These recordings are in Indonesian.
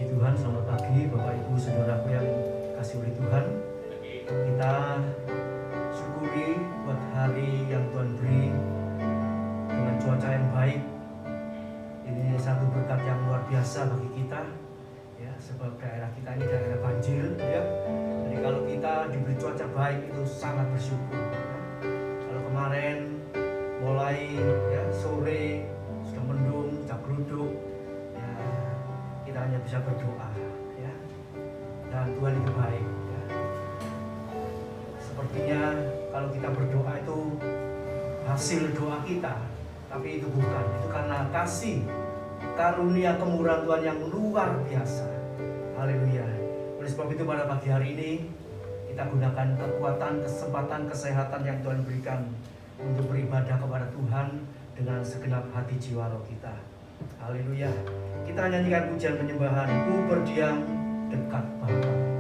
Puji Tuhan, selamat pagi Bapak Ibu Saudaraku yang kasih oleh Tuhan. Kita syukuri buat hari yang Tuhan beri dengan cuaca yang baik. Ini satu berkat yang luar biasa bagi kita, ya, sebab daerah kita ini daerah banjir, ya. Jadi kalau kita diberi cuaca baik itu sangat bersyukur. Ya. Kalau kemarin mulai ya sore sudah mendung, cabruduk, ya, kita hanya bisa berdoa, ya. Dan Tuhan itu baik, ya. Sepertinya kalau kita berdoa itu hasil doa kita, tapi itu bukan. Itu karena kasih karunia kemurahan Tuhan yang luar biasa. Haleluya. Oleh sebab itu pada pagi hari ini kita gunakan kekuatan, kesempatan, kesehatan yang Tuhan berikan untuk beribadah kepada Tuhan dengan segenap hati jiwa roh kita. Haleluya. Kita nyanyikan pujian penyembahan, Ku berdiam dekat Bapa.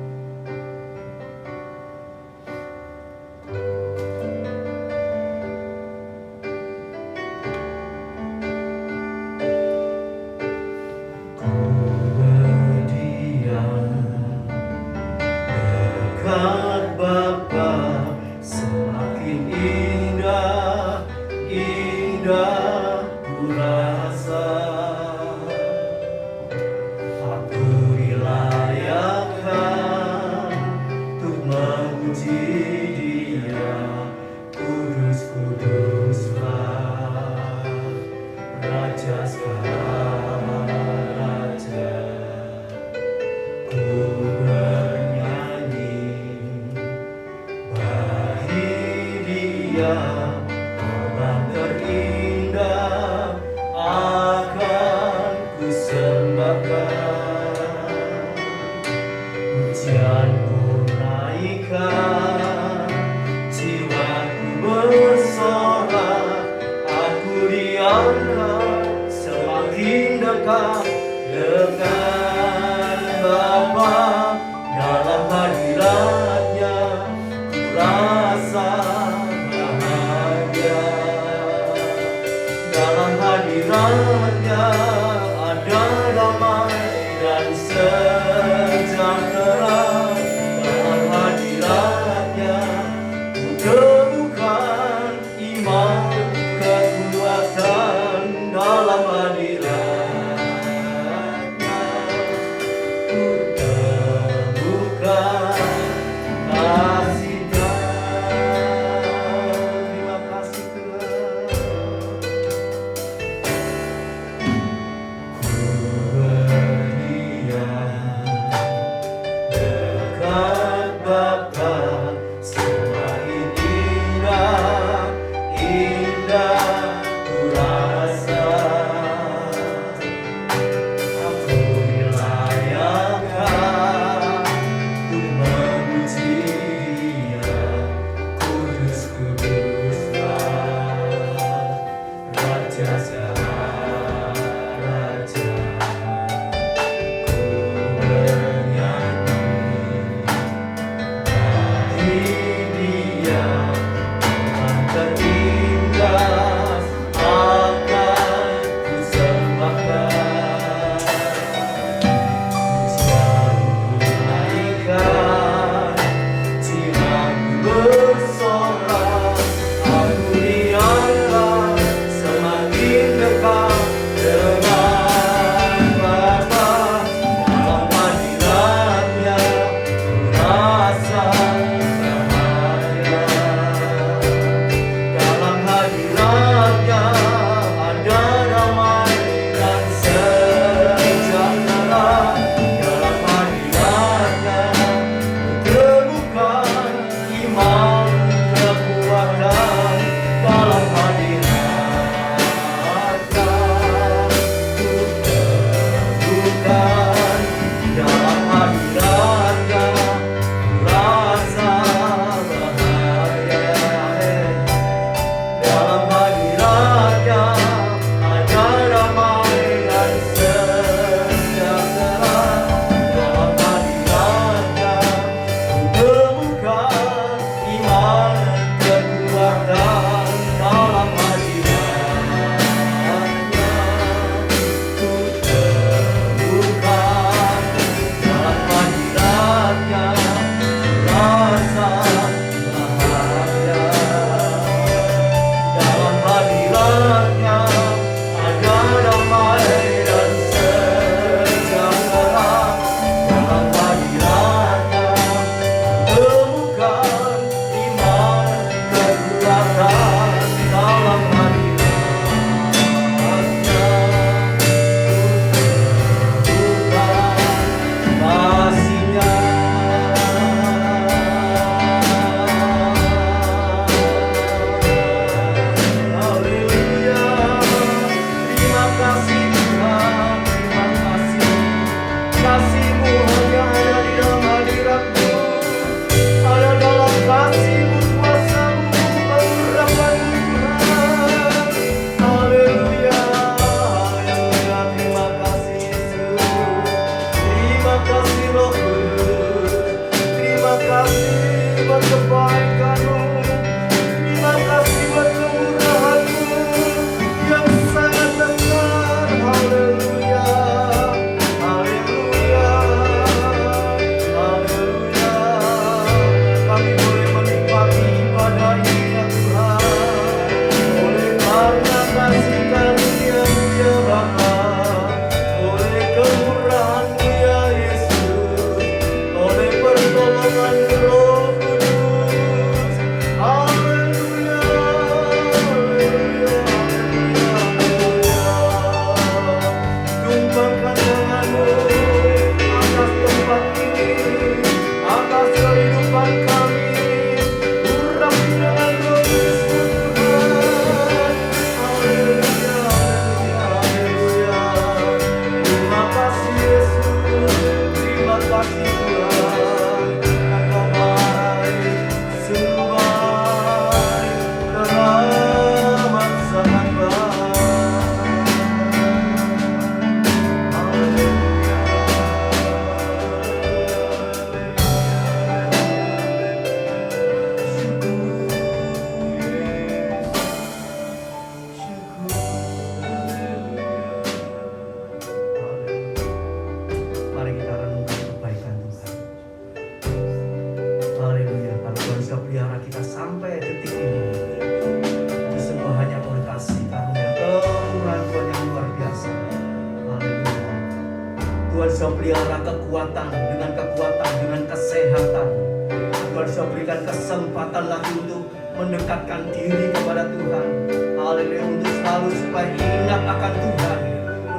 detik ini. Itu semua hanya oleh kasih karunia kemurahan Tuhan yang luar biasa. Haleluya. Tuhan sudah pelihara kekuatan, dengan kesehatan. Tuhan sudah berikan kesempatan lagi untuk mendekatkan diri kepada Tuhan. Haleluya. Untuk selalu supaya ingat akan Tuhan,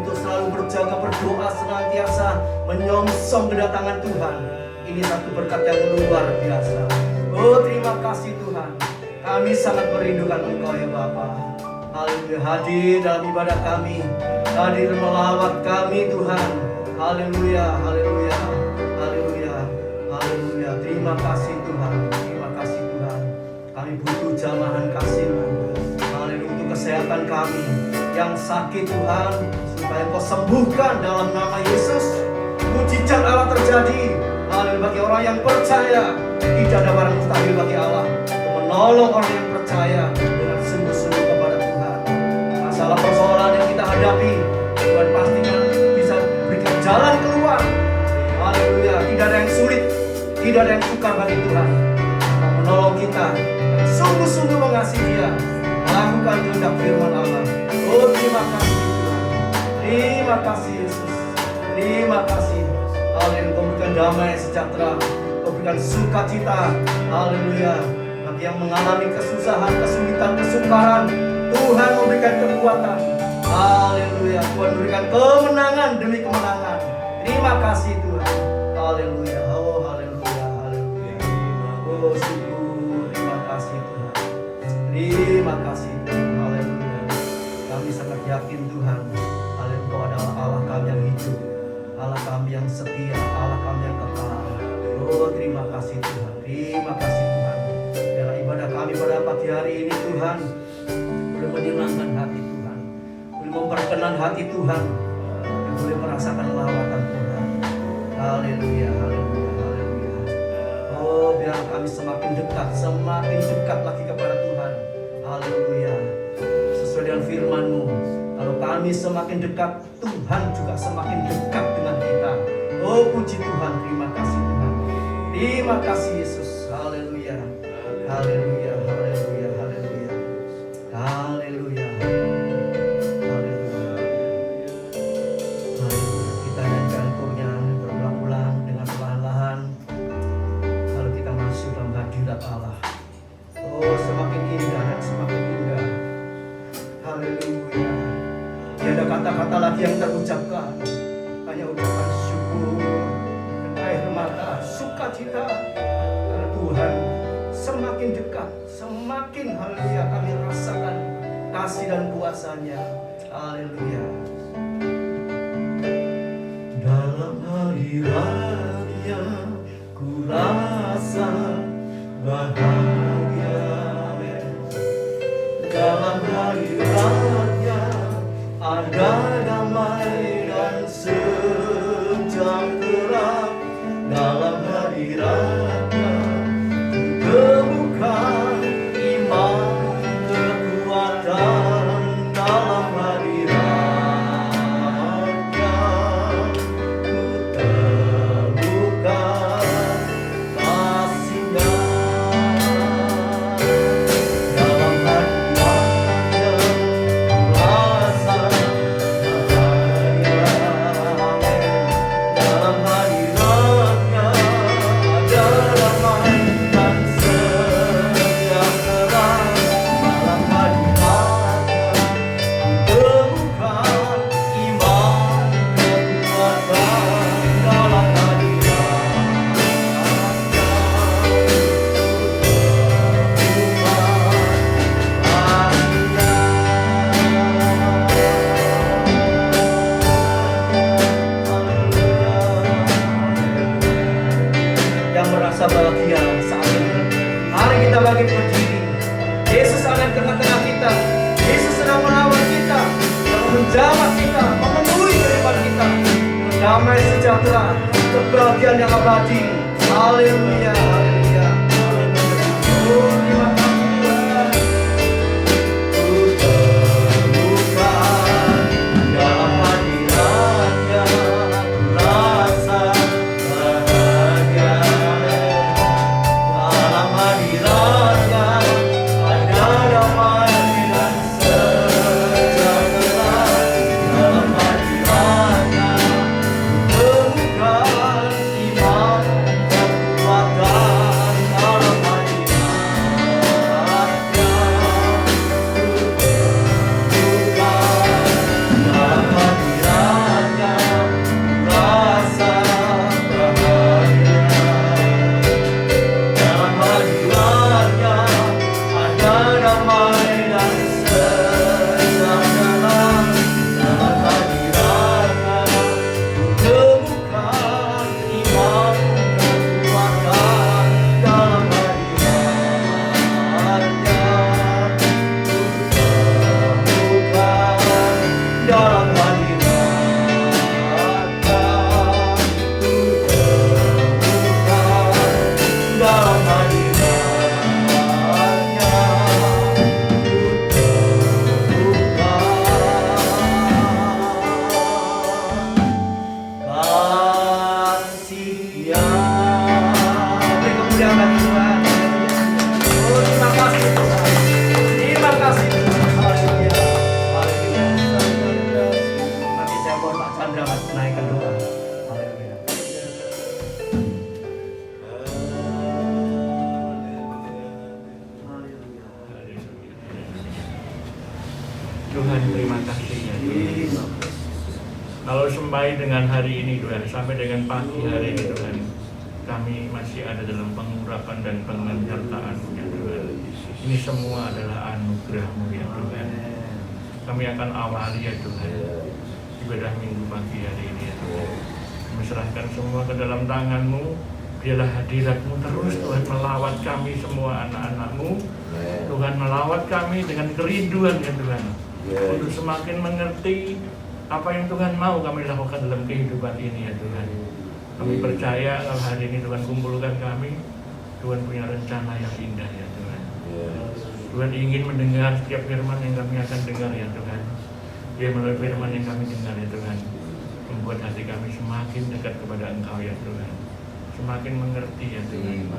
untuk selalu berjaga, berdoa senantiasa, menyongsong kedatangan Tuhan. Ini satu berkat yang luar biasa. Oh, terima kasih Tuhan. Kami sangat merindukan Engkau ya Bapa. Haleluya. Hadir dalam ibadah kami, hadir melawat kami Tuhan. Haleluya, haleluya, haleluya, haleluya. Terima kasih Tuhan, terima kasih Tuhan. Kami butuh jamahan kasih-Mu. Haleluya, untuk kesehatan kami yang sakit Tuhan, supaya Engkau sembuhkan dalam nama Yesus. Mujizat Allah terjadi. Haleluya, bagi orang yang percaya, tidak ada barang mustahil bagi Allah. Untuk menolong orang yang percaya dengan sungguh-sungguh kepada Tuhan. Masalah persoalan yang kita hadapi, Tuhan pastikan bisa berikan jalan keluar. Haleluya, tidak ada yang sulit, tidak ada yang sukar bagi Tuhan. Menolong kita, sungguh-sungguh mengasihi Dia, melakukan kehendak firman Allah. Oh, terima kasih Tuhan, terima kasih Yesus, terima kasih. Haleluya, Kau berikan damai sejahtera, Kau berikan sukacita. Haleluya, bagi yang mengalami kesusahan, kesulitan, kesukaran, Tuhan memberikan kekuatan. Haleluya, Tuhan berikan kemenangan demi kemenangan. Terima kasih Tuhan. Haleluya, oh haleluya, haleluya. Oh syukur, terima kasih Tuhan. Terima kasih Tuhan. Haleluya. Kami sangat yakin Tuhan, Haleluya, Engkau adalah Allah kami yang hidup, Allah kami yang setia, Allah kami yang kekal. Oh terima kasih Tuhan, terima kasih Tuhan. Dalam ibadah kami pada pagi hari ini Tuhan, boleh menyenangkan hati Tuhan, boleh memperkenan hati Tuhan, dan boleh merasakan lawatan Tuhan. Haleluya, haleluya, haleluya. Oh biar kami semakin dekat lagi kepada Tuhan. Haleluya. Sesuai dengan firman-Mu, kalau kami semakin dekat, Tuhan juga semakin dekat dengan kita. Oh puji Tuhan, terima kasih Tuhan. Terima kasih Yesus. Haleluya. Haleluya, haleluya, haleluya. Haleluya. Haleluya. Haleluya. Kita nyanyikan kurnya berulang-ulang dengan perlahan-lahan. Lalu kita masuk dalam hadirat Allah. Oh semakin indah dan semakin indah. Haleluya. Tidak ada kata-kata lagi yang terucapkan, hanya ucapan syukur dan air mata sukacita. Karena Tuhan semakin dekat, semakin haleluya kami rasakan kasih dan kuasa-Nya. Haleluya. Dalam hadirat-Nya ku rasa bahagia. Dalam hadirat-Nya ada damai dan sejahtera. Dalam hadirat-Nya ku temukan iman kekuatan. Dalam hadirat-Nya ku temukan kasih-Nya. Dalam hadirat-Nya ku rasa bahagia. Dalam hadirat-Nya ada damai dan sejahtera. Dalam hadirat-Nya ku temukan iman kekuatan. Dalam hadirat-Nya yang merasa bahagia saat ini, mari kita bangkit berdiri. Yesus ada di tengah-tengah kita. Yesus sedang merawat kita, sedang menjamah kita, memenuhi kehidupan kita dengan damai sejahtera, kebahagiaan yang abadi. Haleluya, haleluya, haleluya. Oh, terima kasih Tuhan. Ku temukan dalam hadirat-Nya ku rasa bahagia. Dalam hadirat-Nya haleluya bagi Tuhan. Oh, terima kasih Tuhan. Terima kasih Tuhan. Haleluya. Haleluya. Nanti saya mohon Pak Chandra naikkan doa. Haleluya. Tuhan, terima kasih ya Tuhan. Kalau sampai dengan hari ini Tuhan, sampai dengan pagi hari ini Tuhan, kami masih ada dalam pengurapan dan penyertaan-Mu ya Tuhan. Ini semua adalah anugerah-Mu ya Tuhan. Kami akan awali ya Tuhan ibadah minggu pagi hari ini ya Tuhan. Kami serahkan semua ke dalam tangan-Mu. Biarlah hadirat-Mu terus Tuhan melawat kami semua anak-anak-Mu. Tuhan melawat kami dengan kerinduan ya Tuhan, untuk semakin mengerti apa yang Tuhan mau kami lakukan dalam kehidupan ini ya Tuhan. Kami percaya kalau hari ini Tuhan kumpulkan kami, Tuhan punya rencana yang indah ya Tuhan. Tuhan ingin mendengar setiap firman yang kami akan dengar ya Tuhan. Dia melalui firman yang kami dengar ya Tuhan, membuat hati kami semakin dekat kepada Engkau ya Tuhan, semakin mengerti ya Tuhan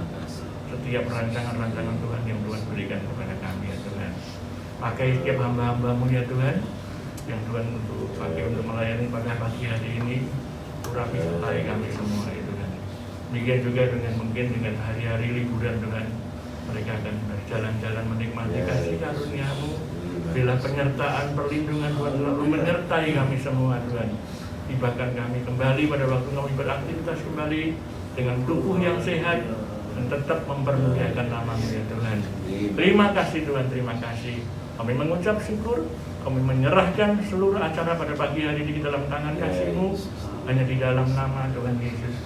setiap rancangan-rancangan Tuhan yang Tuhan berikan kepada kami ya Tuhan. Pakai setiap hamba-hamba-Mu ya Tuhan, yang Tuhan untuk pakai untuk melayani pada pagi hari ini. Urapi sertai kami semua ya Tuhan. Demikian juga dengan mungkin dengan hari-hari liburan Tuhan, mereka akan berjalan-jalan menikmati kasih karunia-Mu. Bila penyertaan perlindungan Tuhan selalu menyertai kami semua Tuhan. Tibakan kami kembali pada waktu kami beraktivitas kembali dengan tubuh yang sehat dan tetap mempermuliakan nama-Mu ya Tuhan. Terima kasih Tuhan, terima kasih. Kami mengucap syukur, kami menyerahkan seluruh acara pada pagi hari ini dalam tangan kasih-Mu. Hanya di dalam nama Tuhan Yesus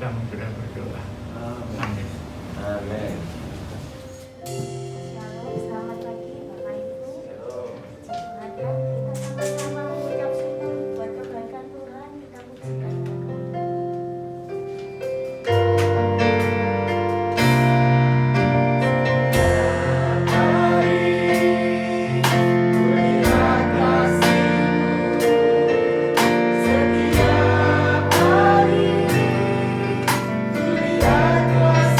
kami sudah berdoa. Amin. Amin. Shalom, selamat pagi Bapak Ibu. Tuhan ya, kita sama-sama mengucap syukur buat kebaikan Tuhan, kita pujikan Tuhan. Setiap hari, ku lihat kuasa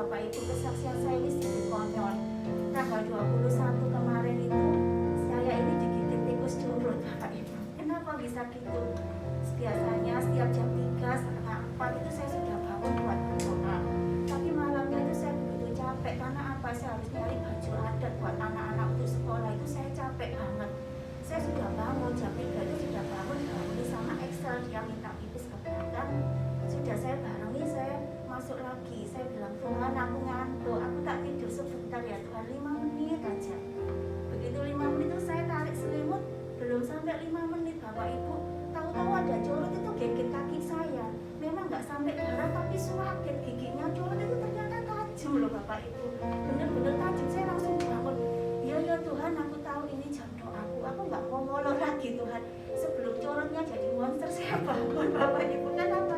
Bapak Ibu, kesaksian saya ini sedikit konyol. Tanggal 21 kemarin itu saya ini digigit tikus curut Bapak Ibu. Kenapa bisa gitu? Biasanya setiap jam 3 setengah 4 itu saya sudah bangun buat berdoa. Tapi malamnya itu saya begitu capek karena apa? Saya harus nyari baju adat buat anak-anak untuk sekolah, itu saya capek banget. Saya sudah bangun jam 3 itu sudah bangun sama Excel, dia minta pipis ke belakang. Sudah saya barengi, saya masuk lagi. Saya bilang, Tuhan aku ngantuk, aku tak tidur sebentar ya Tuhan, 5 menit aja. Begitu 5 menit itu saya tarik selimut, belum sampai 5 menit Bapak Ibu, tahu-tahu ada curut itu gigit kaki saya. Memang nggak sampai darah tapi suakit giginya, curut itu ternyata tajam loh Bapak Ibu, bener-bener tajam. Saya langsung bangun, ya Tuhan aku tahu ini jam doaku, aku nggak mau molor lagi Tuhan. Sebelum curutnya jadi monster saya bangun Bapak Ibu. Kenapa?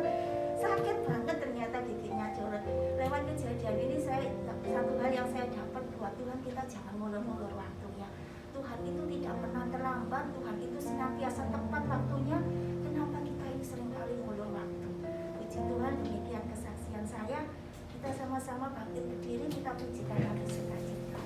Sakit banget ternyata giginya curut. Lewat kejadian ini saya satu hal yang saya dapat, buat Tuhan kita jangan molor-molor waktunya. Tuhan itu tidak pernah terlambat, Tuhan itu senantiasa tepat waktunya. Kenapa kita ini seringkali molor waktu? Puji Tuhan, demikian kesaksian saya. Kita sama-sama bangkit berdiri, kita pujikan lagu sukacita.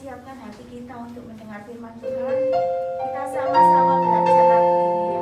persiapkan hati kita untuk mendengar firman Tuhan. Kita sama-sama belajar lagu ini ya.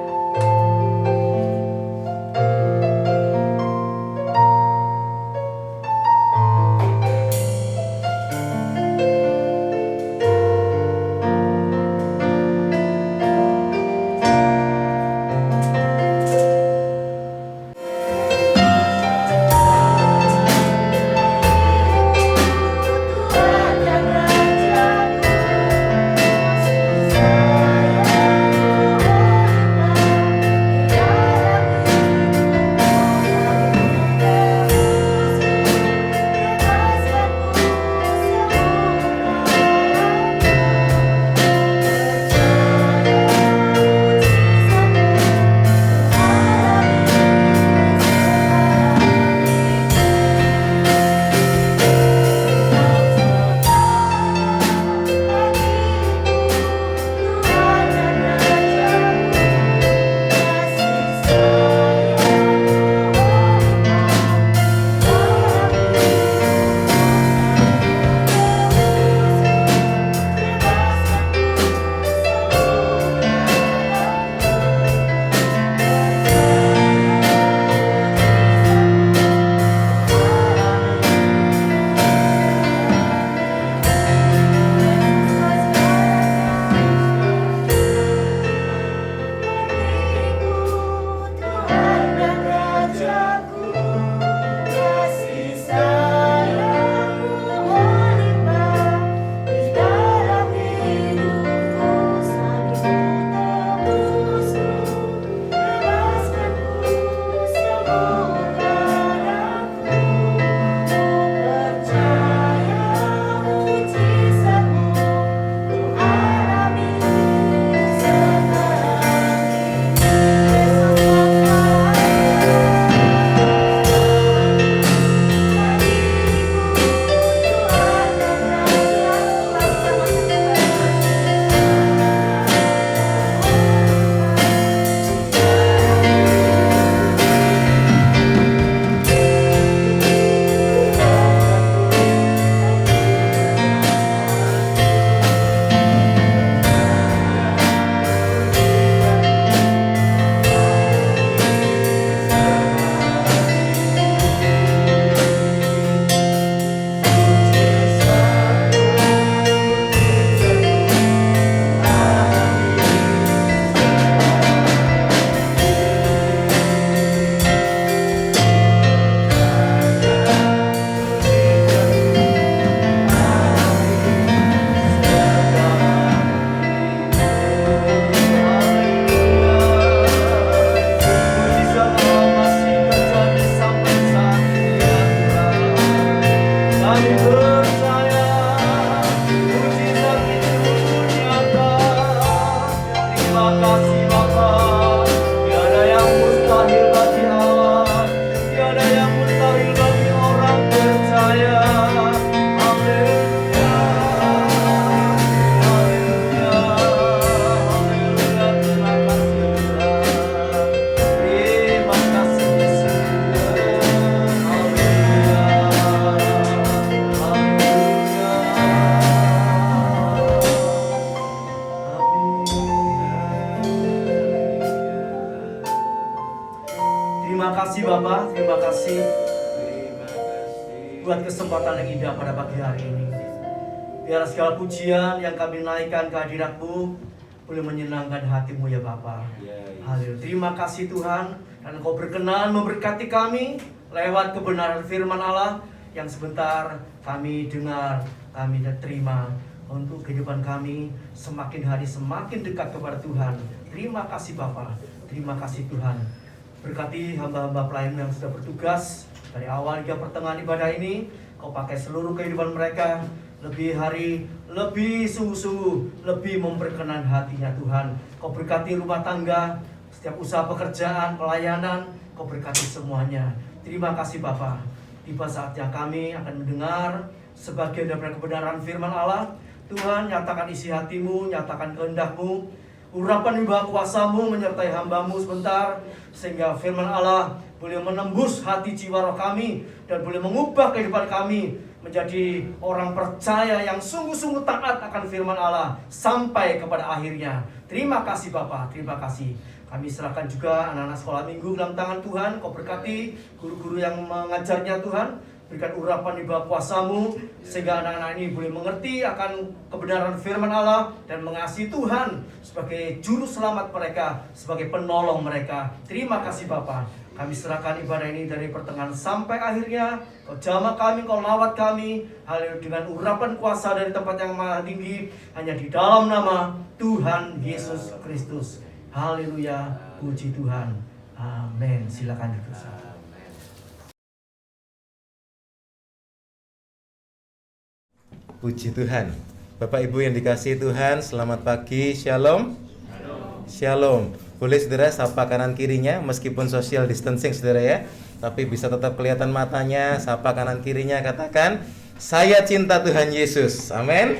Terima kasih Bapak, terima kasih buat kesempatan yang indah pada pagi hari ini. Biar segala pujian yang kami naikkan ke hadirat-Mu boleh menyenangkan hati-Mu ya Bapak. Haleluya. Terima kasih Tuhan, dan Engkau berkenan memberkati kami lewat kebenaran firman Allah yang sebentar kami dengar, kami terima untuk kehidupan kami semakin hari semakin dekat kepada Tuhan. Terima kasih Bapak, terima kasih Tuhan. Berkati hamba-hamba pelayan yang sudah bertugas dari awal hingga pertengahan ibadah ini. Kau pakai seluruh kehidupan mereka lebih hari, lebih sungguh-sungguh, lebih memperkenan hatinya Tuhan. Kau berkati rumah tangga, setiap usaha pekerjaan, pelayanan, Kau berkati semuanya. Terima kasih Bapa. Tiba saatnya kami akan mendengar sebagian dari kebenaran firman Allah. Tuhan, nyatakan isi hati-Mu, nyatakan kehendak-Mu, urapan wibawa kuasa-Mu menyertai hamba-Mu sebentar, sehingga firman Allah boleh menembus hati jiwa roh kami dan boleh mengubah kehidupan kami menjadi orang percaya yang sungguh-sungguh taat akan firman Allah sampai kepada akhirnya. Terima kasih Bapak, terima kasih. Kami serahkan juga anak-anak sekolah minggu dalam tangan Tuhan. Kau berkati guru-guru yang mengajarnya Tuhan. Berikan urapan di bawah kuasa-Mu, sehingga anak-anak ini boleh mengerti akan kebenaran firman Allah dan mengasihi Tuhan sebagai juru selamat mereka, sebagai penolong mereka. Terima kasih Bapak. Kami serahkan ibadah ini dari pertengahan sampai akhirnya. Kau jamah kami, Kau lawat kami, hal dengan urapan kuasa dari tempat yang maha tinggi, hanya di dalam nama Tuhan Yesus Kristus. Haleluya, puji Tuhan. Amin. Silakan duduk. Puji Tuhan. Bapak Ibu yang dikasihi Tuhan, selamat pagi. Shalom. Shalom. Boleh saudara sapa kanan kirinya, meskipun social distancing saudara ya, tapi bisa tetap kelihatan matanya. Sapa kanan kirinya, katakan, saya cinta Tuhan Yesus. Amin.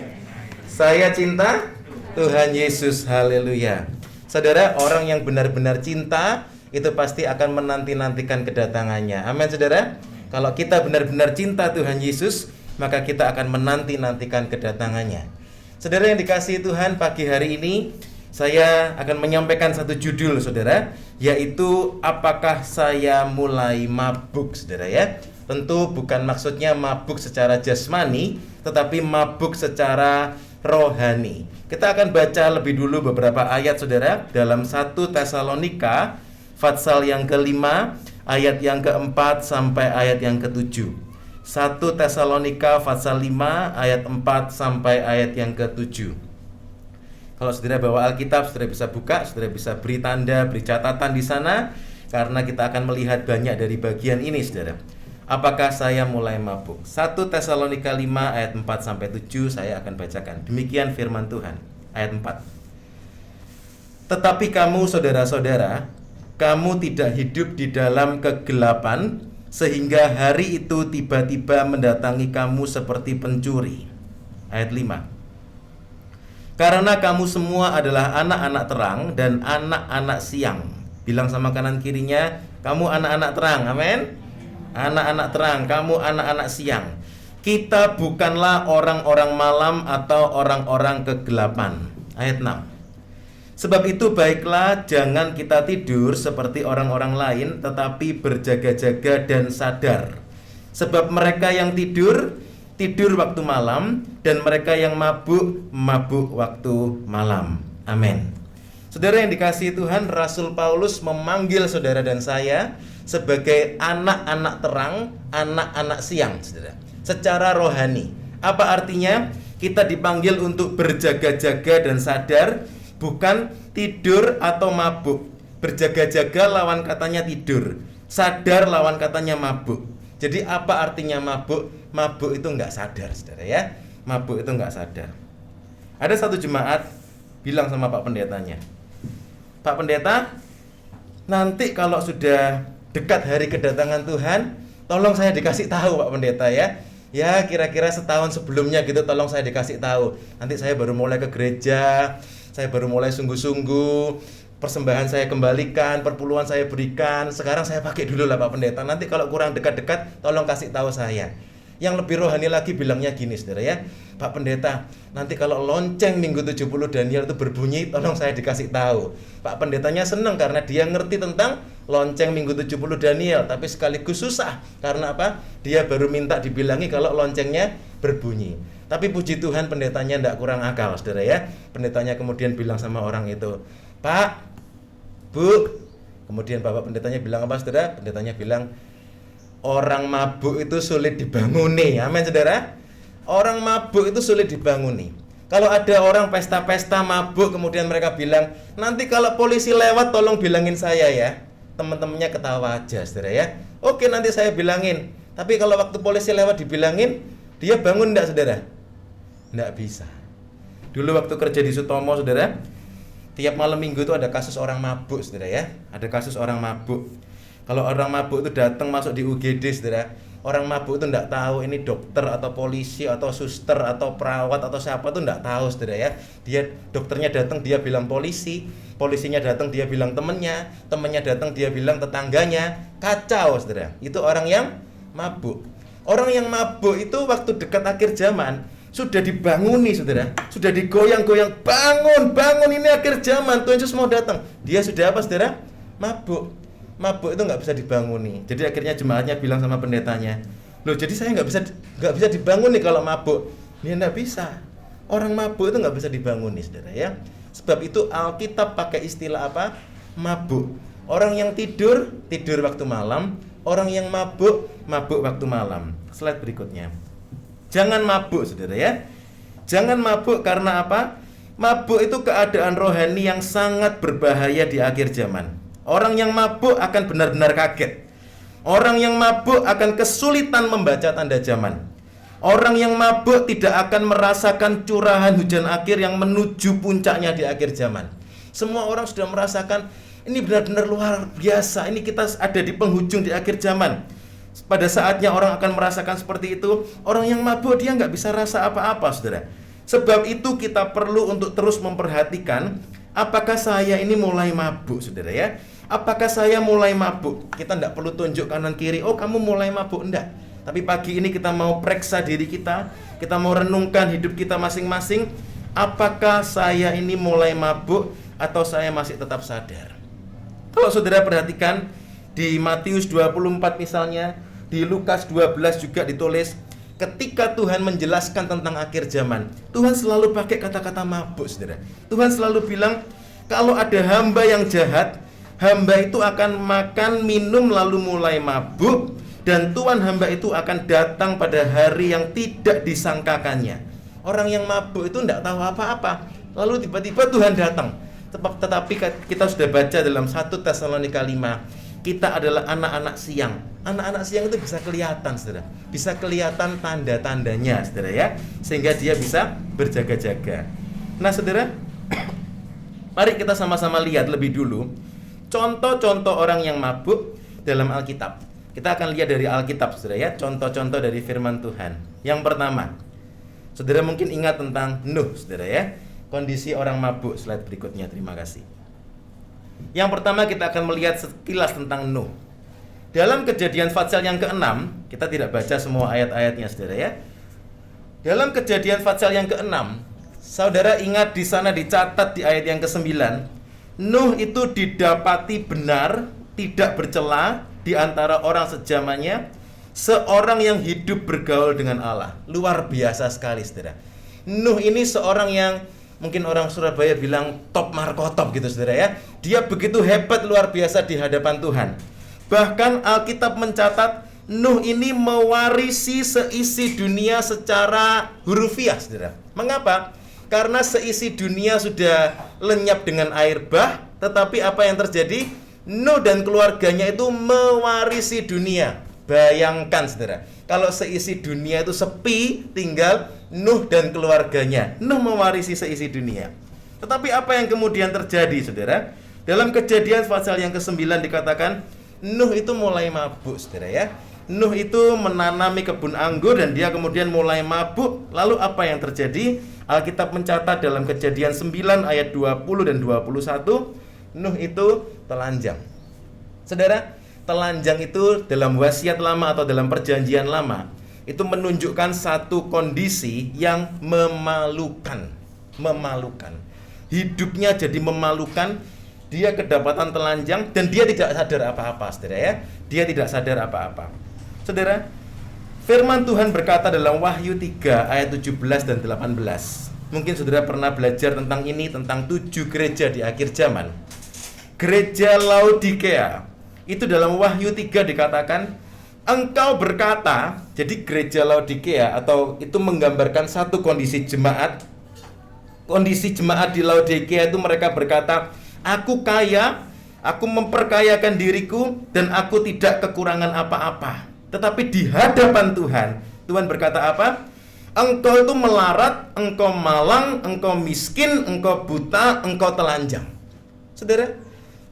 Saya cinta Tuhan Yesus. Haleluya. Saudara, orang yang benar-benar cinta itu pasti akan menanti-nantikan kedatangannya. Amin saudara. Kalau kita benar-benar cinta Tuhan Yesus, maka kita akan menanti-nantikan kedatangannya. Saudara yang dikasihi Tuhan, pagi hari ini saya akan menyampaikan satu judul saudara, yaitu apakah saya mulai mabuk saudara ya. Tentu bukan maksudnya mabuk secara jasmani, tetapi mabuk secara rohani. Kita akan baca lebih dulu beberapa ayat saudara dalam 1 Tesalonika pasal yang ke-5 ayat yang ke-4 sampai ayat yang ke-7. 1 Tesalonika pasal 5 ayat 4 sampai ayat yang ke-7. Kalau saudara bawa Alkitab, saudara bisa buka, saudara bisa beri tanda, beri catatan di sana, karena kita akan melihat banyak dari bagian ini saudara. Apakah saya mulai mabuk? 1 Tesalonika 5 ayat 4 sampai 7 saya akan bacakan. Demikian firman Tuhan. Ayat 4. Tetapi kamu saudara-saudara, kamu tidak hidup di dalam kegelapan, sehingga hari itu tiba-tiba mendatangi kamu seperti pencuri. Ayat 5. Karena kamu semua adalah anak-anak terang dan anak-anak siang. Bilang sama kanan kirinya, kamu anak-anak terang. Amin. Anak-anak terang, kamu anak-anak siang. Kita bukanlah orang-orang malam atau orang-orang kegelapan. Ayat 6. Sebab itu baiklah jangan kita tidur seperti orang-orang lain, tetapi berjaga-jaga dan sadar. Sebab mereka yang tidur, tidur waktu malam, dan mereka yang mabuk, mabuk waktu malam. Amin. Saudara yang dikasihi Tuhan, Rasul Paulus memanggil saudara dan saya sebagai anak-anak terang, anak-anak siang, saudara. Secara rohani. Apa artinya? Kita dipanggil untuk berjaga-jaga dan sadar, bukan tidur atau mabuk. Berjaga-jaga lawan katanya tidur, sadar lawan katanya mabuk. Jadi apa artinya mabuk? Mabuk itu nggak sadar, saudara ya. Mabuk itu nggak sadar. Ada satu jemaat bilang sama Pak Pendetanya, Pak Pendeta, nanti kalau sudah dekat hari kedatangan Tuhan, tolong saya dikasih tahu Pak Pendeta ya. Ya kira-kira setahun sebelumnya gitu, tolong saya dikasih tahu. Nanti saya baru mulai ke gereja, saya baru mulai sungguh-sungguh, persembahan saya kembalikan, perpuluhan saya berikan. Sekarang saya pakai dulu lah Pak Pendeta. Nanti kalau kurang dekat-dekat, tolong kasih tahu saya. Yang lebih rohani lagi bilangnya gini saudara ya, Pak Pendeta, nanti kalau lonceng minggu 70 Daniel itu berbunyi, tolong saya dikasih tahu. Pak Pendetanya senang karena dia ngerti tentang lonceng minggu 70 Daniel, tapi sekaligus susah. Karena apa? Dia baru minta dibilangi kalau loncengnya berbunyi. Tapi puji Tuhan pendetanya tidak kurang akal saudara ya. Pendetanya kemudian bilang sama orang itu, Pak, Bu. Kemudian bapak pendetanya bilang apa saudara? Pendetanya bilang, orang mabuk itu sulit dibanguni. Amin saudara. Orang mabuk itu sulit dibanguni. Kalau ada orang pesta-pesta mabuk, kemudian mereka bilang, nanti kalau polisi lewat tolong bilangin saya ya. Teman-temannya ketawa aja saudara ya. Oke nanti saya bilangin. Tapi kalau waktu polisi lewat dibilangin, dia bangun enggak saudara? Enggak bisa. Dulu waktu kerja di Sutomo saudara, tiap malam minggu itu ada kasus orang mabuk saudara ya. Ada kasus orang mabuk. Kalau orang mabuk itu datang masuk di UGD saudara, orang mabuk itu enggak tahu ini dokter atau polisi atau suster atau perawat atau siapa itu enggak tahu saudara ya. Dia dokternya datang dia bilang polisi, polisinya datang dia bilang temennya, temennya datang dia bilang tetangganya. Kacau saudara. Itu orang yang mabuk. Orang yang mabuk itu waktu dekat akhir zaman sudah dibanguni, saudara, sudah digoyang-goyang, bangun, ini akhir zaman, Tuhan Yesus mau datang. Dia sudah apa, saudara? Mabuk itu nggak bisa dibanguni. Jadi akhirnya jemaatnya bilang sama pendetanya, loh, jadi saya nggak bisa dibangun nih kalau mabuk. Dia nggak bisa. Orang mabuk itu nggak bisa dibanguni, saudara ya. Sebab itu Alkitab pakai istilah apa? Mabuk. Orang yang tidur waktu malam. Orang yang mabuk waktu malam. Slide berikutnya. Jangan mabuk, saudara ya. Jangan mabuk karena apa? Mabuk itu keadaan rohani yang sangat berbahaya di akhir zaman. Orang yang mabuk akan benar-benar kaget. Orang yang mabuk akan kesulitan membaca tanda zaman. Orang yang mabuk tidak akan merasakan curahan hujan akhir yang menuju puncaknya di akhir zaman. Semua orang sudah merasakan ini benar-benar luar biasa. Ini kita ada di penghujung di akhir zaman. Pada saatnya orang akan merasakan seperti itu. Orang yang mabuk dia nggak bisa rasa apa-apa, saudara. Sebab itu kita perlu untuk terus memperhatikan apakah saya ini mulai mabuk, saudara ya. Apakah saya mulai mabuk? Kita tidak perlu tunjuk kanan kiri, oh kamu mulai mabuk, enggak. Tapi pagi ini kita mau periksa diri kita mau renungkan hidup kita masing-masing. Apakah saya ini mulai mabuk atau saya masih tetap sadar? Kalau saudara perhatikan di Matius 24 misalnya, di Lukas 12 juga ditulis, ketika Tuhan menjelaskan tentang akhir zaman, Tuhan selalu pakai kata-kata mabuk, saudara. Tuhan selalu bilang, kalau ada hamba yang jahat, hamba itu akan makan, minum, lalu mulai mabuk, dan Tuhan hamba itu akan datang pada hari yang tidak disangkakannya. Orang yang mabuk itu tidak tahu apa-apa, lalu tiba-tiba Tuhan datang. Tetapi kita sudah baca dalam 1 Tesalonika 5, kita adalah anak-anak siang. Anak-anak siang itu bisa kelihatan, saudara. Bisa kelihatan tanda-tandanya, saudara ya. Sehingga dia bisa berjaga-jaga. Nah, saudara, mari kita sama-sama lihat lebih dulu contoh-contoh orang yang mabuk dalam Alkitab. Kita akan lihat dari Alkitab, saudara ya. Contoh-contoh dari firman Tuhan. Yang pertama, saudara mungkin ingat tentang Nuh, saudara ya. Kondisi orang mabuk. Slide berikutnya, terima kasih. Yang pertama kita akan melihat sekilas tentang Nuh. Dalam Kejadian Fatsal yang ke-6, kita tidak baca semua ayat-ayatnya, saudara ya. Dalam Kejadian Fatsal yang ke-6, saudara ingat di sana dicatat di ayat yang ke-9, Nuh itu didapati benar, tidak bercela di antara orang sejamannya, seorang yang hidup bergaul dengan Allah. Luar biasa sekali, saudara. Nuh ini seorang yang mungkin orang Surabaya bilang top markotop gitu, saudara ya. Dia begitu hebat, luar biasa di hadapan Tuhan. Bahkan Alkitab mencatat Nuh ini mewarisi seisi dunia secara hurufiah, saudara. Mengapa? Karena seisi dunia sudah lenyap dengan air bah, tetapi apa yang terjadi? Nuh dan keluarganya itu mewarisi dunia. Bayangkan, saudara, kalau seisi dunia itu sepi, tinggal Nuh dan keluarganya. Nuh mewarisi seisi dunia. Tetapi apa yang kemudian terjadi, saudara? Dalam Kejadian pasal yang ke-9 dikatakan Nuh itu mulai mabuk, saudara ya. Nuh itu menanami kebun anggur dan dia kemudian mulai mabuk. Lalu apa yang terjadi? Alkitab mencatat dalam Kejadian 9 ayat 20 dan 21, Nuh itu telanjang. Saudara, telanjang itu dalam wasiat lama atau dalam perjanjian lama itu menunjukkan satu kondisi yang memalukan. Hidupnya jadi memalukan. Dia kedapatan telanjang dan dia tidak sadar apa-apa, saudara ya. Dia tidak sadar apa-apa. Saudara, firman Tuhan berkata dalam Wahyu 3 ayat 17 dan 18. Mungkin saudara pernah belajar tentang ini, tentang 7 gereja di akhir zaman. Gereja Laodikea itu dalam Wahyu 3 dikatakan, engkau berkata, jadi gereja Laodikea atau itu menggambarkan satu kondisi jemaat. Kondisi jemaat di Laodikea itu mereka berkata, aku kaya, aku memperkayakan diriku dan aku tidak kekurangan apa-apa. Tetapi di hadapan Tuhan, Tuhan berkata apa? Engkau itu melarat, engkau malang, engkau miskin, engkau buta, engkau telanjang. Saudara,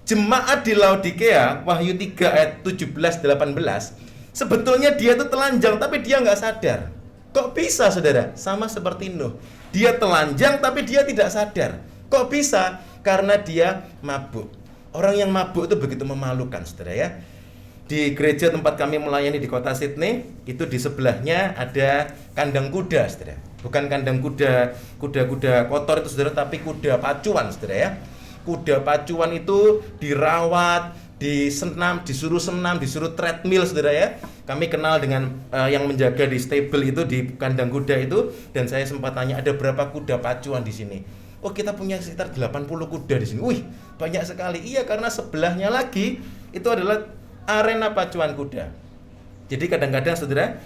jemaat di Laodikea, Wahyu 3 ayat 17-18, sebetulnya dia itu telanjang tapi dia nggak sadar. Kok bisa, saudara? Sama seperti Nuh. Dia telanjang tapi dia tidak sadar. Kok bisa? Karena dia mabuk. Orang yang mabuk itu begitu memalukan, saudara ya. di gereja tempat kami melayani di kota Sydney, itu di sebelahnya ada kandang kuda, saudara. Bukan kandang kuda kotor itu, saudara, tapi kuda pacuan, saudara ya. Kuda pacuan itu dirawat, disuruh senam, disuruh treadmill, saudara ya. Kami kenal dengan yang menjaga di stable itu, di kandang kuda itu, dan saya sempat tanya, ada berapa kuda pacuan di sini? Oh, kita punya sekitar 80 kuda di sini. Wih, banyak sekali. Iya, karena sebelahnya lagi itu adalah arena pacuan kuda. Jadi kadang-kadang, saudara,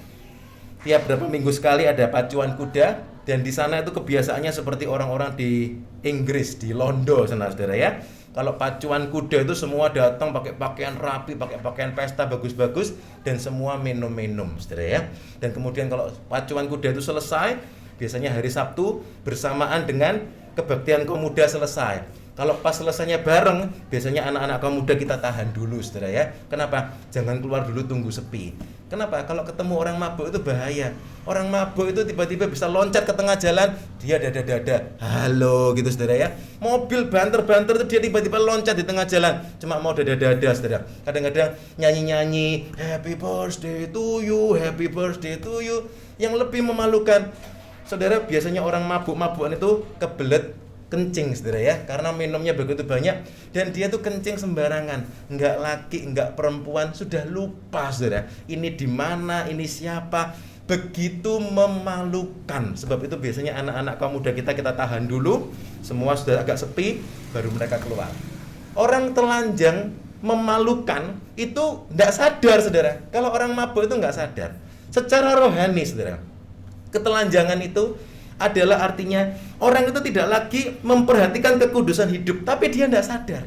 tiap berapa minggu sekali ada pacuan kuda, dan di sana itu kebiasaannya seperti orang-orang di Inggris, di London sana, saudara ya. Kalau pacuan kuda itu semua datang pakai pakaian rapi, pakai pakaian pesta bagus-bagus, dan semua minum-minum, saudara ya. Dan kemudian kalau pacuan kuda itu selesai, biasanya hari Sabtu bersamaan dengan kebaktian kaum muda selesai. Kalau pas selesainya bareng, biasanya anak-anak kaum muda kita tahan dulu, saudara ya. Kenapa? Jangan keluar dulu, tunggu sepi. Kenapa? Kalau ketemu orang mabuk itu bahaya. Orang mabuk itu tiba-tiba bisa loncat ke tengah jalan, dia dada-dada, halo gitu, saudara ya. Mobil banter-banter itu dia tiba-tiba loncat di tengah jalan, cuma mau dada-dada, saudara. Kadang-kadang nyanyi-nyanyi, happy birthday to you, happy birthday to you. Yang lebih memalukan, saudara, biasanya orang mabuk-mabukan itu kebelet kencing, saudara ya, karena minumnya begitu banyak dan dia tuh kencing sembarangan, enggak laki, enggak perempuan, sudah lupa, saudara, ini di mana, ini siapa, begitu memalukan. Sebab itu biasanya anak-anak kaum muda kita tahan dulu, semua sudah agak sepi, baru mereka keluar. Orang telanjang memalukan itu enggak sadar, saudara. Kalau orang mabuk itu enggak sadar. Secara rohani, saudara, ketelanjangan itu adalah artinya orang itu tidak lagi memperhatikan kekudusan hidup, tapi dia tidak sadar.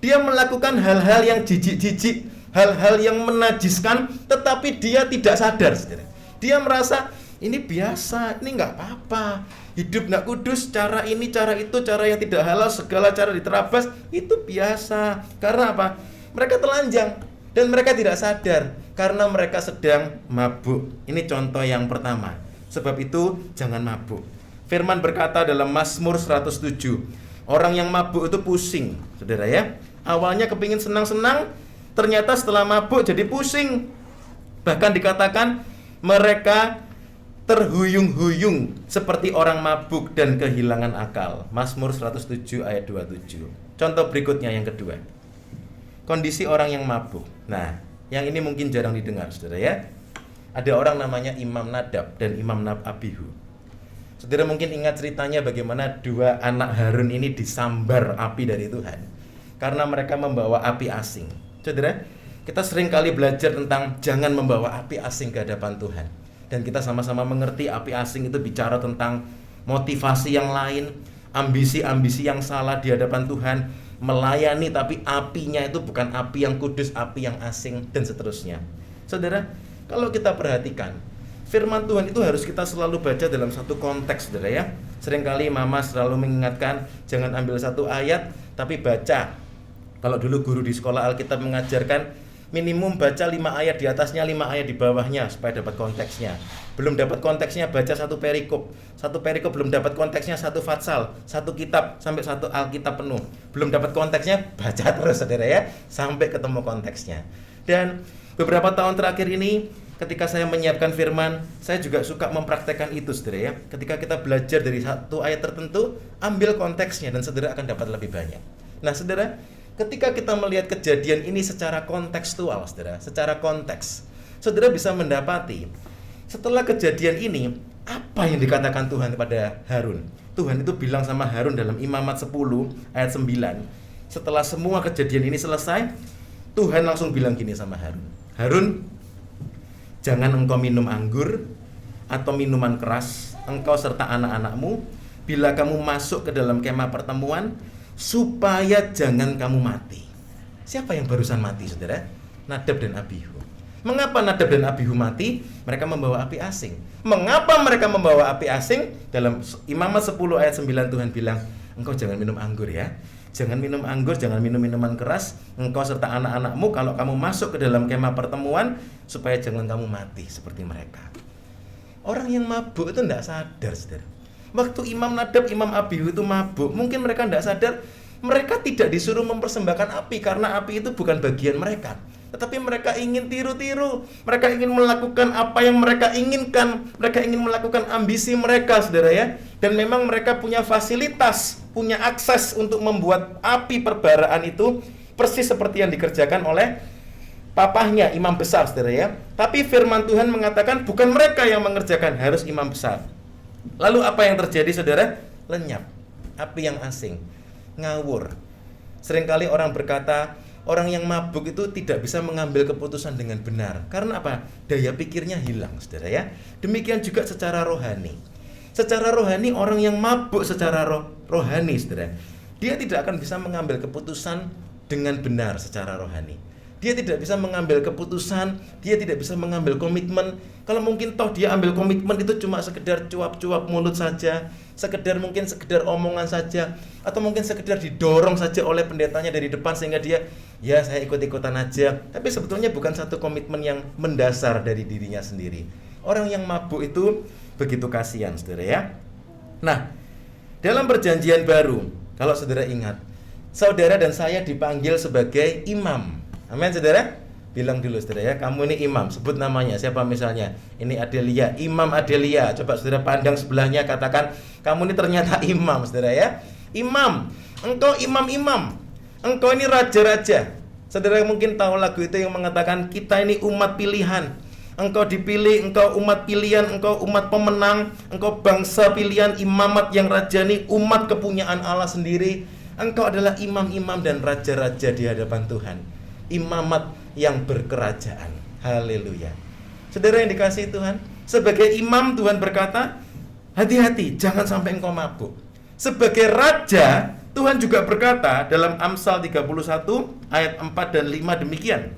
Dia melakukan hal-hal yang jijik-jijik, hal-hal yang menajiskan, tetapi dia tidak sadar, saudara. Dia merasa ini biasa, ini nggak apa-apa. Hidup nggak kudus, cara ini, cara itu, cara yang tidak halal, segala cara diterabas, itu biasa. Karena apa? Mereka telanjang dan mereka tidak sadar karena mereka sedang mabuk. Ini contoh yang pertama. Sebab itu jangan mabuk. Firman berkata dalam Mazmur 107, orang yang mabuk itu pusing, saudara ya. Awalnya kepingin senang-senang, ternyata setelah mabuk jadi pusing. Bahkan dikatakan mereka terhuyung-huyung seperti orang mabuk dan kehilangan akal. Mazmur 107 ayat 27. Contoh berikutnya yang kedua, kondisi orang yang mabuk. Nah, yang ini mungkin jarang didengar, saudara ya. Ada orang namanya Imam Nadab dan Imam Abihu. Saudara mungkin ingat ceritanya bagaimana dua anak Harun ini disambar api dari Tuhan karena mereka membawa api asing. Saudara, kita sering kali belajar tentang jangan membawa api asing ke hadapan Tuhan. Dan kita sama-sama mengerti api asing itu bicara tentang motivasi yang lain, ambisi-ambisi yang salah di hadapan Tuhan, melayani tapi apinya itu bukan api yang kudus, api yang asing, dan seterusnya. Saudara, kalau kita perhatikan, firman Tuhan itu harus kita selalu baca dalam satu konteks, saudara ya. Seringkali mama selalu mengingatkan, jangan ambil satu ayat, tapi baca. Kalau dulu guru di sekolah Alkitab mengajarkan, minimum baca 5 ayat di atasnya, 5 ayat di bawahnya, supaya dapat konteksnya. Belum dapat konteksnya, baca satu perikop. Satu perikop belum dapat konteksnya, satu fatsal, satu kitab, sampai satu Alkitab penuh. Belum dapat konteksnya, baca terus, saudara ya, sampai ketemu konteksnya. Dan beberapa tahun terakhir ini, ketika saya menyiapkan firman, saya juga suka mempraktekkan itu, saudara ya. Ketika kita belajar dari satu ayat tertentu, ambil konteksnya dan saudara akan dapat lebih banyak. Nah, saudara, ketika kita melihat kejadian ini secara kontekstual, saudara, secara konteks, saudara bisa mendapati setelah kejadian ini, apa yang dikatakan Tuhan kepada Harun. Tuhan itu bilang sama Harun dalam Imamat 10 ayat 9. Setelah semua kejadian ini selesai, Tuhan langsung bilang gini sama Harun. Harun, jangan engkau minum anggur atau minuman keras, engkau serta anak-anakmu, bila kamu masuk ke dalam kemah pertemuan, supaya jangan kamu mati. Siapa yang barusan mati, saudara? Nadab dan Abihu. Mengapa Nadab dan Abihu mati? Mereka membawa api asing. Mengapa mereka membawa api asing? Dalam Imamat 10 ayat 9 Tuhan bilang, engkau jangan minum anggur ya. Jangan minum anggur, jangan minum minuman keras, engkau serta anak-anakmu kalau kamu masuk ke dalam kemah pertemuan, supaya jangan kamu mati seperti mereka. Orang yang mabuk itu tidak sadar, saudara. Waktu Imam Nadab, Imam Abihu itu mabuk, mungkin mereka tidak sadar, mereka tidak disuruh mempersembahkan api karena api itu bukan bagian mereka. tetapi mereka ingin tiru-tiru, mereka ingin melakukan apa yang mereka inginkan, mereka ingin melakukan ambisi mereka, saudara ya. Dan memang mereka punya fasilitas, punya akses untuk membuat api perbaraan itu persis seperti yang dikerjakan oleh papahnya, imam besar, saudara ya. Tapi firman Tuhan mengatakan bukan mereka yang mengerjakan, harus imam besar. Lalu apa yang terjadi, saudara? Lenyap, api yang asing, ngawur. Seringkali orang berkata, orang yang mabuk itu tidak bisa mengambil keputusan dengan benar. Karena apa? Daya pikirnya hilang, saudara ya. Demikian juga secara rohani. Secara rohani, orang yang mabuk secara rohani, saudara, dia tidak akan bisa mengambil keputusan dengan benar secara rohani. Dia tidak bisa mengambil keputusan, dia tidak bisa mengambil komitmen. Kalau mungkin toh dia ambil komitmen itu cuma sekedar cuap-cuap mulut saja, sekedar omongan saja, atau mungkin sekedar didorong saja oleh pendetanya dari depan sehingga dia, ya saya ikut-ikutan aja. Tapi sebetulnya bukan satu komitmen yang mendasar dari dirinya sendiri. Orang yang mabuk itu begitu kasihan, saudara ya. Nah, dalam perjanjian baru, kalau saudara ingat, saudara dan saya dipanggil sebagai imam. Amin, saudara? Bilang dulu, saudara ya, kamu ini imam. Sebut namanya, siapa misalnya? Ini Adelia, Imam Adelia. Coba saudara pandang sebelahnya, katakan, kamu ini ternyata imam, saudara ya. Imam, engkau imam-imam, engkau ini raja-raja. Saudara mungkin tahu lagu itu yang mengatakan, kita ini umat pilihan. Engkau dipilih, engkau umat pilihan, engkau umat pemenang, engkau bangsa pilihan, imamat yang rajani, umat kepunyaan Allah sendiri. Engkau adalah imam-imam dan raja-raja di hadapan Tuhan. Imamat yang berkerajaan. Haleluya. Saudara yang dikasihi Tuhan, sebagai imam Tuhan berkata, hati-hati, jangan sampai engkau mabuk. Sebagai raja, Tuhan juga berkata dalam Amsal 31 ayat 4 dan 5 demikian.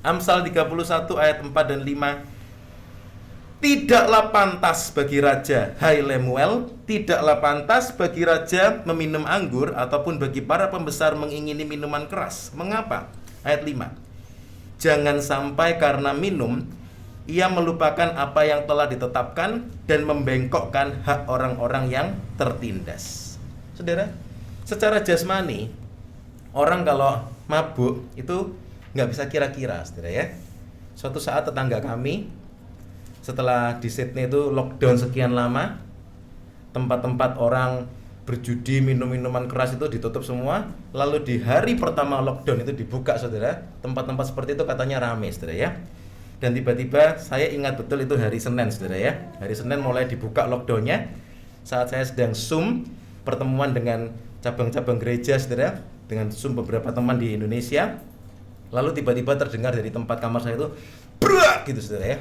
Amsal 31 ayat 4 dan 5. Tidaklah pantas bagi raja, hai Lemuel, tidaklah pantas bagi raja meminum anggur ataupun bagi para pembesar mengingini minuman keras. Mengapa? Ayat 5. Jangan sampai karena minum ia melupakan apa yang telah ditetapkan dan membengkokkan hak orang-orang yang tertindas. Saudara, secara jasmani, orang kalau mabuk itu nggak bisa kira-kira, saudara ya. Suatu saat tetangga kami, setelah di Sydney itu lockdown sekian lama, tempat-tempat orang berjudi, minum minuman keras itu ditutup semua. Lalu di hari pertama lockdown itu dibuka, saudara. Tempat-tempat seperti itu katanya rame, saudara ya. Dan tiba-tiba saya ingat betul itu hari Senin, saudara ya. Hari Senin mulai dibuka lockdownnya. Saat saya sedang Zoom pertemuan dengan cabang-cabang gereja, saudara, dengan Zoom beberapa teman di Indonesia. Lalu tiba-tiba terdengar dari tempat kamar saya itu brak gitu, saudara ya.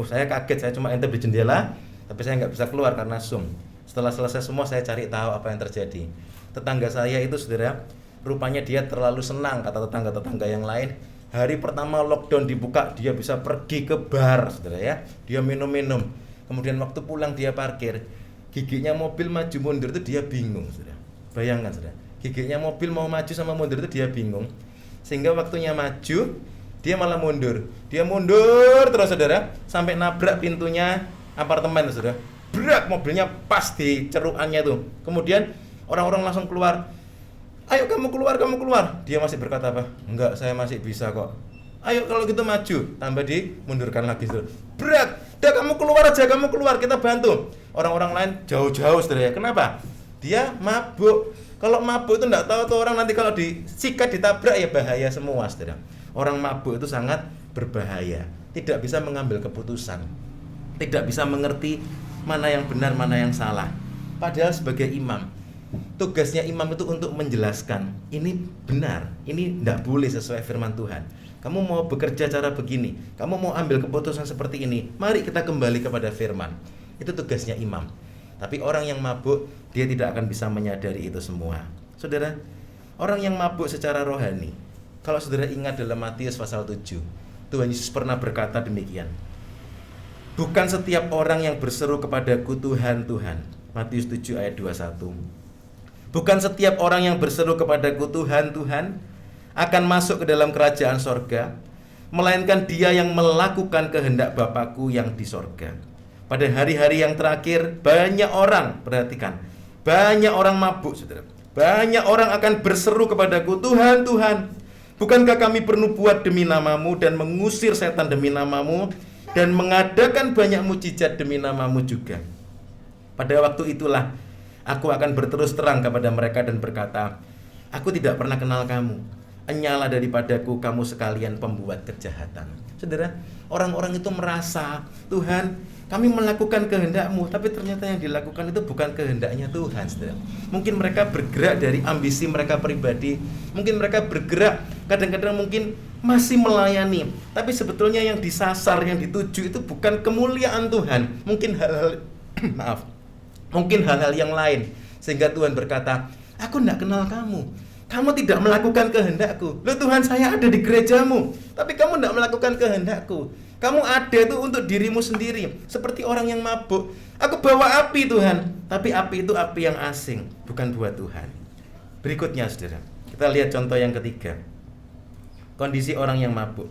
Saya kaget, saya cuma enter di jendela, tapi saya nggak bisa keluar karena Zoom. Setelah selesai semua, saya cari tahu apa yang terjadi. Tetangga saya itu, saudara, rupanya dia terlalu senang, kata tetangga-tetangga yang lain. Hari pertama lockdown dibuka, dia bisa pergi ke bar, saudara ya. Dia minum-minum. Kemudian waktu pulang dia parkir. Giginya mobil maju mundur itu dia bingung, saudara. Bayangkan, saudara. Giginya mobil mau maju sama mundur itu dia bingung. Sehingga waktunya maju, dia malah mundur. Dia mundur terus, saudara, sampai nabrak pintunya apartemen, saudara. Berat, mobilnya pas di ceruannya tuh. Kemudian orang-orang langsung keluar. Ayo kamu keluar, kamu keluar. Dia masih berkata apa? Enggak, saya masih bisa kok. Ayo kalau gitu maju. Tambah dimundurkan lagi, saudara. Berat, udah kamu keluar aja, kamu keluar, kita bantu. Orang-orang lain jauh-jauh, saudara ya. Kenapa? Dia mabuk. Kalau mabuk itu enggak tahu tuh orang nanti kalau disikat, ditabrak ya bahaya semua, saudara. Orang mabuk itu sangat berbahaya. Tidak bisa mengambil keputusan. Tidak bisa mengerti mana yang benar, mana yang salah. Padahal sebagai imam, tugasnya imam itu untuk menjelaskan, ini benar, ini tidak boleh sesuai firman Tuhan. Kamu mau bekerja cara begini, kamu mau ambil keputusan seperti ini, mari kita kembali kepada firman. Itu tugasnya imam. Tapi orang yang mabuk, dia tidak akan bisa menyadari itu semua. Saudara, orang yang mabuk secara rohani, kalau saudara ingat dalam Matius pasal 7, Tuhan Yesus pernah berkata demikian. Bukan setiap orang yang berseru kepadaku Tuhan, Tuhan. Matius 7 ayat 21. Bukan setiap orang yang berseru kepadaku Tuhan, Tuhan akan masuk ke dalam kerajaan sorga, melainkan dia yang melakukan kehendak Bapakku yang di sorga. Pada hari-hari yang terakhir, banyak orang, perhatikan, banyak orang mabuk, saudara. Banyak orang akan berseru kepadaku Tuhan, Tuhan. Bukankah kami bernubuat demi namamu dan mengusir setan demi namamu dan mengadakan banyak mujizat demi namamu juga? Pada waktu itulah aku akan berterus terang kepada mereka dan berkata, aku tidak pernah kenal kamu. Enyalah daripadaku kamu sekalian pembuat kejahatan. Saudara, orang-orang itu merasa, Tuhan, kami melakukan kehendak-Mu, tapi ternyata yang dilakukan itu bukan kehendaknya Tuhan, saudara. Mungkin mereka bergerak dari ambisi mereka pribadi, mungkin mereka bergerak kadang-kadang mungkin masih melayani, tapi sebetulnya yang disasar, yang dituju itu bukan kemuliaan Tuhan, mungkin hal-hal mungkin hal-hal yang lain. Sehingga Tuhan berkata, aku tidak kenal kamu, kamu tidak melakukan kehendakku. Loh Tuhan, saya ada di gerejamu, tapi kamu tidak melakukan kehendakku. Kamu ada itu untuk dirimu sendiri, seperti orang yang mabuk. Aku bawa api Tuhan, tapi api itu api yang asing, bukan buat Tuhan. Berikutnya saudara, kita lihat contoh yang ketiga. Kondisi orang yang mabuk.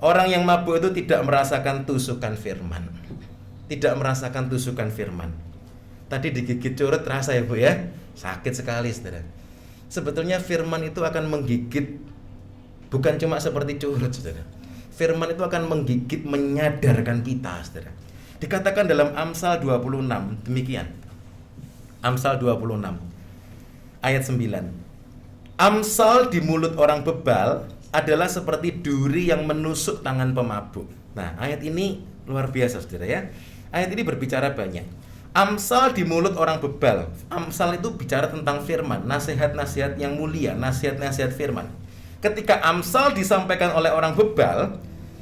Orang yang mabuk itu tidak merasakan tusukan firman. Tidak merasakan tusukan firman. Tadi digigit curut terasa ya Bu ya, sakit sekali saudara. Sebetulnya firman itu akan menggigit, bukan cuma seperti curut saudara. Firman itu akan menggigit, menyadarkan kita saudara. Dikatakan dalam Amsal 26 demikian. Amsal 26 ayat 9. Amsal di mulut orang bebal adalah seperti duri yang menusuk tangan pemabuk. Nah, ayat ini luar biasa saudara ya. Ayat ini berbicara banyak. Amsal di mulut orang bebal. Amsal itu bicara tentang firman, nasihat-nasihat yang mulia, nasihat-nasihat firman. Ketika Amsal disampaikan oleh orang bebal,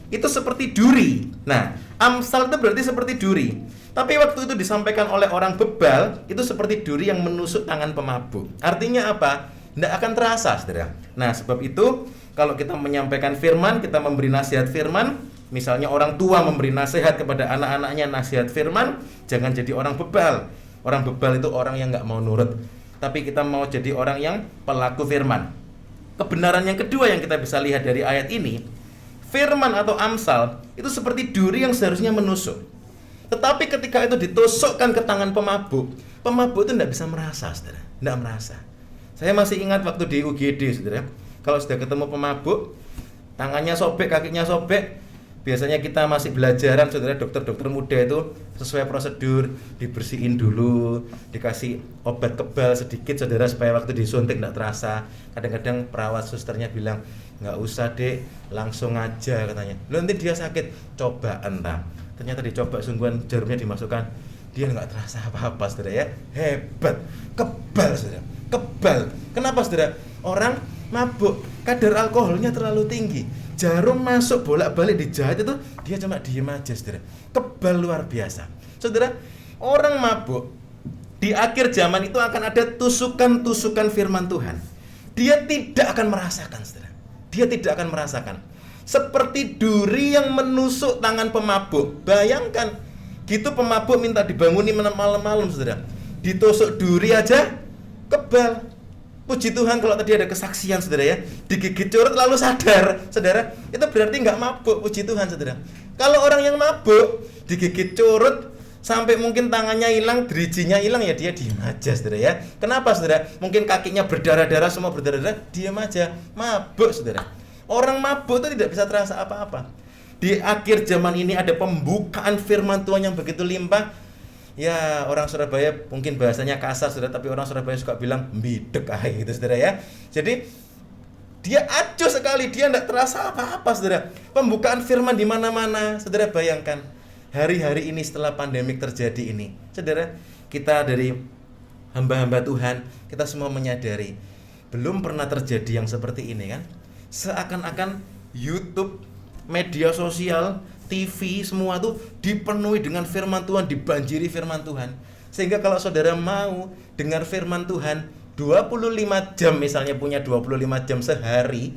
itu seperti duri. Nah, Amsal itu berarti seperti duri. Tapi waktu itu disampaikan oleh orang bebal, itu seperti duri yang menusuk tangan pemabuk. Artinya apa? Tidak akan terasa, saudara. Nah, sebab itu, kalau kita menyampaikan firman, kita memberi nasihat firman, misalnya orang tua memberi nasihat kepada anak-anaknya nasihat firman, jangan jadi orang bebal. Orang bebal itu orang yang nggak mau nurut. Tapi kita mau jadi orang yang pelaku firman. Kebenaran yang kedua yang kita bisa lihat dari ayat ini, firman atau Amsal itu seperti duri yang seharusnya menusuk. Tetapi ketika itu ditusukkan ke tangan pemabuk, pemabuk itu tidak bisa merasa, saudara. Tidak merasa. Saya masih ingat waktu di UGD, saudara. Kalau sudah ketemu pemabuk, tangannya sobek, kakinya sobek, biasanya kita masih belajaran, saudara, dokter-dokter muda itu sesuai prosedur, dibersihin dulu, dikasih obat kebal sedikit, saudara, supaya waktu disuntik tidak terasa. Kadang-kadang perawat susternya bilang, nggak usah dek, langsung aja katanya. Loh, nanti dia sakit, coba entah. Ternyata dicoba, sungguhan jarumnya dimasukkan, dia nggak terasa apa-apa, saudara ya. Hebat, kebal, saudara, kebal. Kenapa, saudara? Orang mabuk, kadar alkoholnya terlalu tinggi, jarum masuk bolak-balik dijahit itu, dia cuma diem aja, saudara. Kebal luar biasa. Saudara, orang mabuk di akhir zaman itu akan ada tusukan-tusukan firman Tuhan. Dia tidak akan merasakan, saudara. Dia tidak akan merasakan. Seperti duri yang menusuk tangan pemabuk. Bayangkan, gitu pemabuk minta dibanguni malam-malam, saudara. Ditusuk duri aja, kebal. Puji Tuhan kalau tadi ada kesaksian, saudara ya, digigit curut lalu sadar, saudara, itu berarti nggak mabuk. Puji Tuhan, saudara. Kalau orang yang mabuk digigit curut sampai mungkin tangannya hilang, dirijinya hilang, ya dia diam aja, saudara ya. Kenapa, saudara? Mungkin kakinya berdarah-darah, semua berdarah-darah, diam aja, mabuk, saudara. Orang mabuk itu tidak bisa terasa apa-apa. Di akhir zaman ini ada pembukaan firman Tuhan yang begitu limpah. Ya, orang Surabaya mungkin bahasanya kasar, saudara, tapi orang Surabaya suka bilang bidek gitu, saudara ya. Jadi dia acuh sekali, dia tidak terasa apa-apa, saudara. Pembukaan firman di mana-mana, saudara. Bayangkan hari-hari ini setelah pandemik terjadi ini, saudara, kita dari hamba-hamba Tuhan, kita semua menyadari belum pernah terjadi yang seperti ini kan. Seakan-akan YouTube, media sosial, TV, semua tuh dipenuhi dengan firman Tuhan, dibanjiri firman Tuhan. Sehingga kalau saudara mau dengar firman Tuhan 25 jam, misalnya punya 25 jam sehari,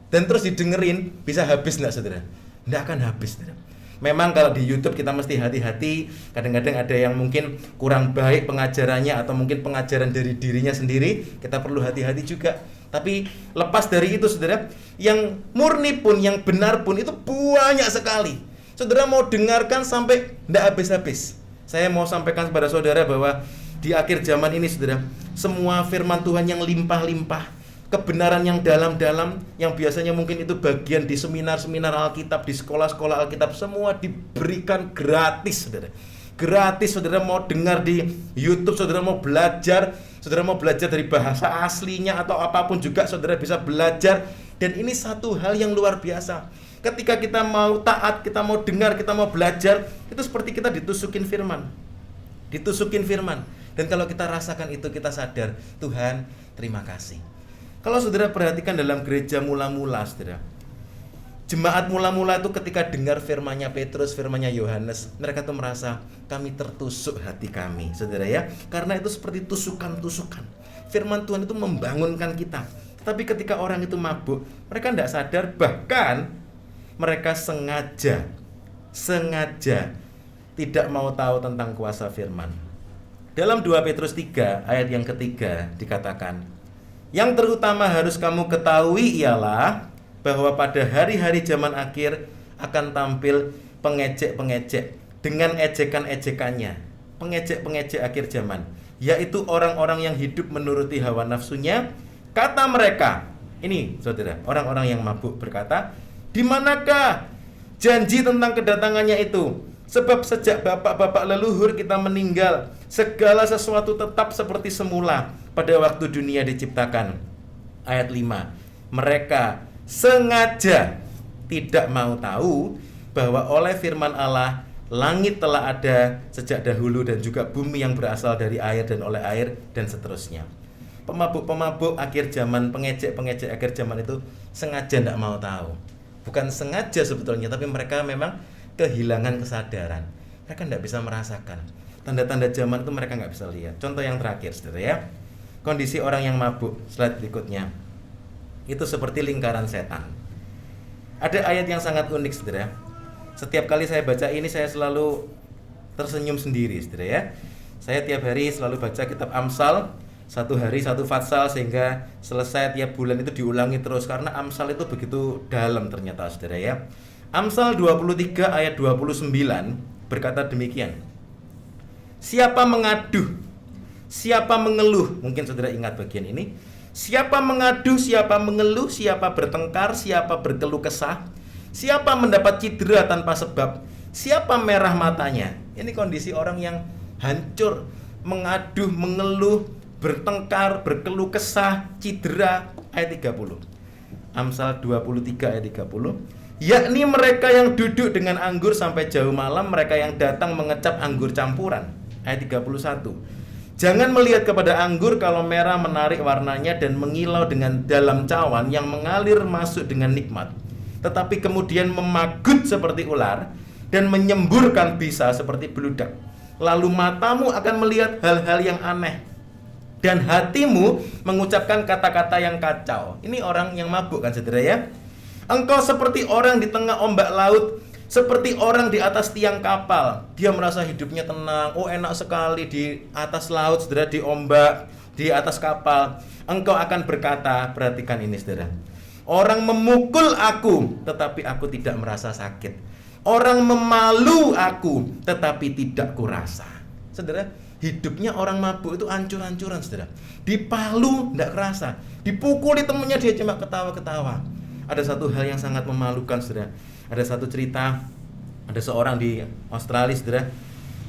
dan terus didengerin, bisa habis enggak, saudara? Enggak akan habis, saudara. Memang kalau di YouTube kita mesti hati-hati. Kadang-kadang ada yang mungkin kurang baik pengajarannya, atau mungkin pengajaran dari dirinya sendiri, kita perlu hati-hati juga. Tapi lepas dari itu, saudara, yang murni pun, yang benar pun itu banyak sekali. Saudara mau dengarkan sampai tidak habis-habis. Saya mau sampaikan kepada saudara bahwa di akhir zaman ini, saudara, semua firman Tuhan yang limpah-limpah, kebenaran yang dalam-dalam, yang biasanya mungkin itu bagian di seminar-seminar Alkitab, di sekolah-sekolah Alkitab, semua diberikan gratis, saudara. Gratis, saudara mau dengar di YouTube, saudara mau belajar dari bahasa aslinya atau apapun juga, saudara bisa belajar. Dan ini satu hal yang luar biasa. Ketika kita mau taat, kita mau dengar, kita mau belajar, itu seperti kita ditusukin firman. Dan kalau kita rasakan itu, kita sadar, Tuhan, terima kasih. Kalau saudara perhatikan dalam gereja mula-mula, saudara, jemaat mula-mula itu ketika dengar firman-Nya Petrus, firman-Nya Yohanes, mereka tuh merasa kami tertusuk hati kami, saudara ya. Karena itu seperti tusukan-tusukan. Firman Tuhan itu membangunkan kita. Tapi ketika orang itu mabuk, mereka tidak sadar, bahkan mereka sengaja tidak mau tahu tentang kuasa firman. Dalam 2 Petrus 3 ayat yang ketiga dikatakan, yang terutama harus kamu ketahui ialah bahwa pada hari-hari zaman akhir akan tampil pengejek-pengejek dengan ejekan-ejekannya. Pengejek-pengejek akhir zaman, yaitu orang-orang yang hidup menuruti hawa nafsunya. Kata mereka, ini saudara, orang-orang yang mabuk berkata, di manakah janji tentang kedatangannya itu? Sebab sejak bapak-bapak leluhur kita meninggal, segala sesuatu tetap seperti semula pada waktu dunia diciptakan. Ayat 5, mereka sengaja tidak mau tahu bahwa oleh firman Allah langit telah ada sejak dahulu dan juga bumi yang berasal dari air dan oleh air dan seterusnya. Pemabuk-pemabuk akhir zaman, pengejek-pengejek akhir zaman itu sengaja tidak mau tahu. Bukan sengaja sebetulnya, tapi mereka memang kehilangan kesadaran. Mereka tidak bisa merasakan tanda-tanda zaman itu, mereka nggak bisa lihat. Contoh yang terakhir, saudara ya, kondisi orang yang mabuk. Slide berikutnya, itu seperti lingkaran setan. Ada ayat yang sangat unik, saudara. Setiap kali saya baca ini, saya selalu tersenyum sendiri, saudara ya. Saya tiap hari selalu baca kitab Amsal, satu hari satu fatsal, sehingga selesai tiap bulan itu diulangi terus, karena Amsal itu begitu dalam ternyata, saudara ya. Amsal 23 ayat 29 berkata demikian, siapa mengaduh, siapa mengeluh, mungkin saudara ingat bagian ini, siapa mengaduh, siapa mengeluh, siapa bertengkar, siapa berkeluh kesah, siapa mendapat cedera tanpa sebab, siapa merah matanya. Ini kondisi orang yang hancur, mengaduh, mengeluh, bertengkar, berkeluh kesah, cedera. Ayat 30, Amsal 23 ayat 30, yakni mereka yang duduk dengan anggur sampai jauh malam, mereka yang datang mengecap anggur campuran. Ayat 31, jangan melihat kepada anggur kalau merah menarik warnanya dan mengilau dengan dalam cawan yang mengalir masuk dengan nikmat, tetapi kemudian memagut seperti ular dan menyemburkan bisa seperti beludak. Lalu matamu akan melihat hal-hal yang aneh dan hatimu mengucapkan kata-kata yang kacau. Ini orang yang mabuk kan, saudara ya. Engkau seperti orang di tengah ombak laut, seperti orang di atas tiang kapal. Dia merasa hidupnya tenang, oh enak sekali di atas laut, saudara, di ombak, di atas kapal. Engkau akan berkata, perhatikan ini saudara, orang memukul aku, tetapi aku tidak merasa sakit. Orang memalu aku, tetapi tidak kurasa. Saudara, hidupnya orang mabuk itu hancur-hancuran, saudara. Dipalu, tidak kerasa. Dipukuli temannya, dia cuma ketawa-ketawa. Ada satu hal yang sangat memalukan, saudara. Ada satu cerita, ada seorang di Australia, saudara,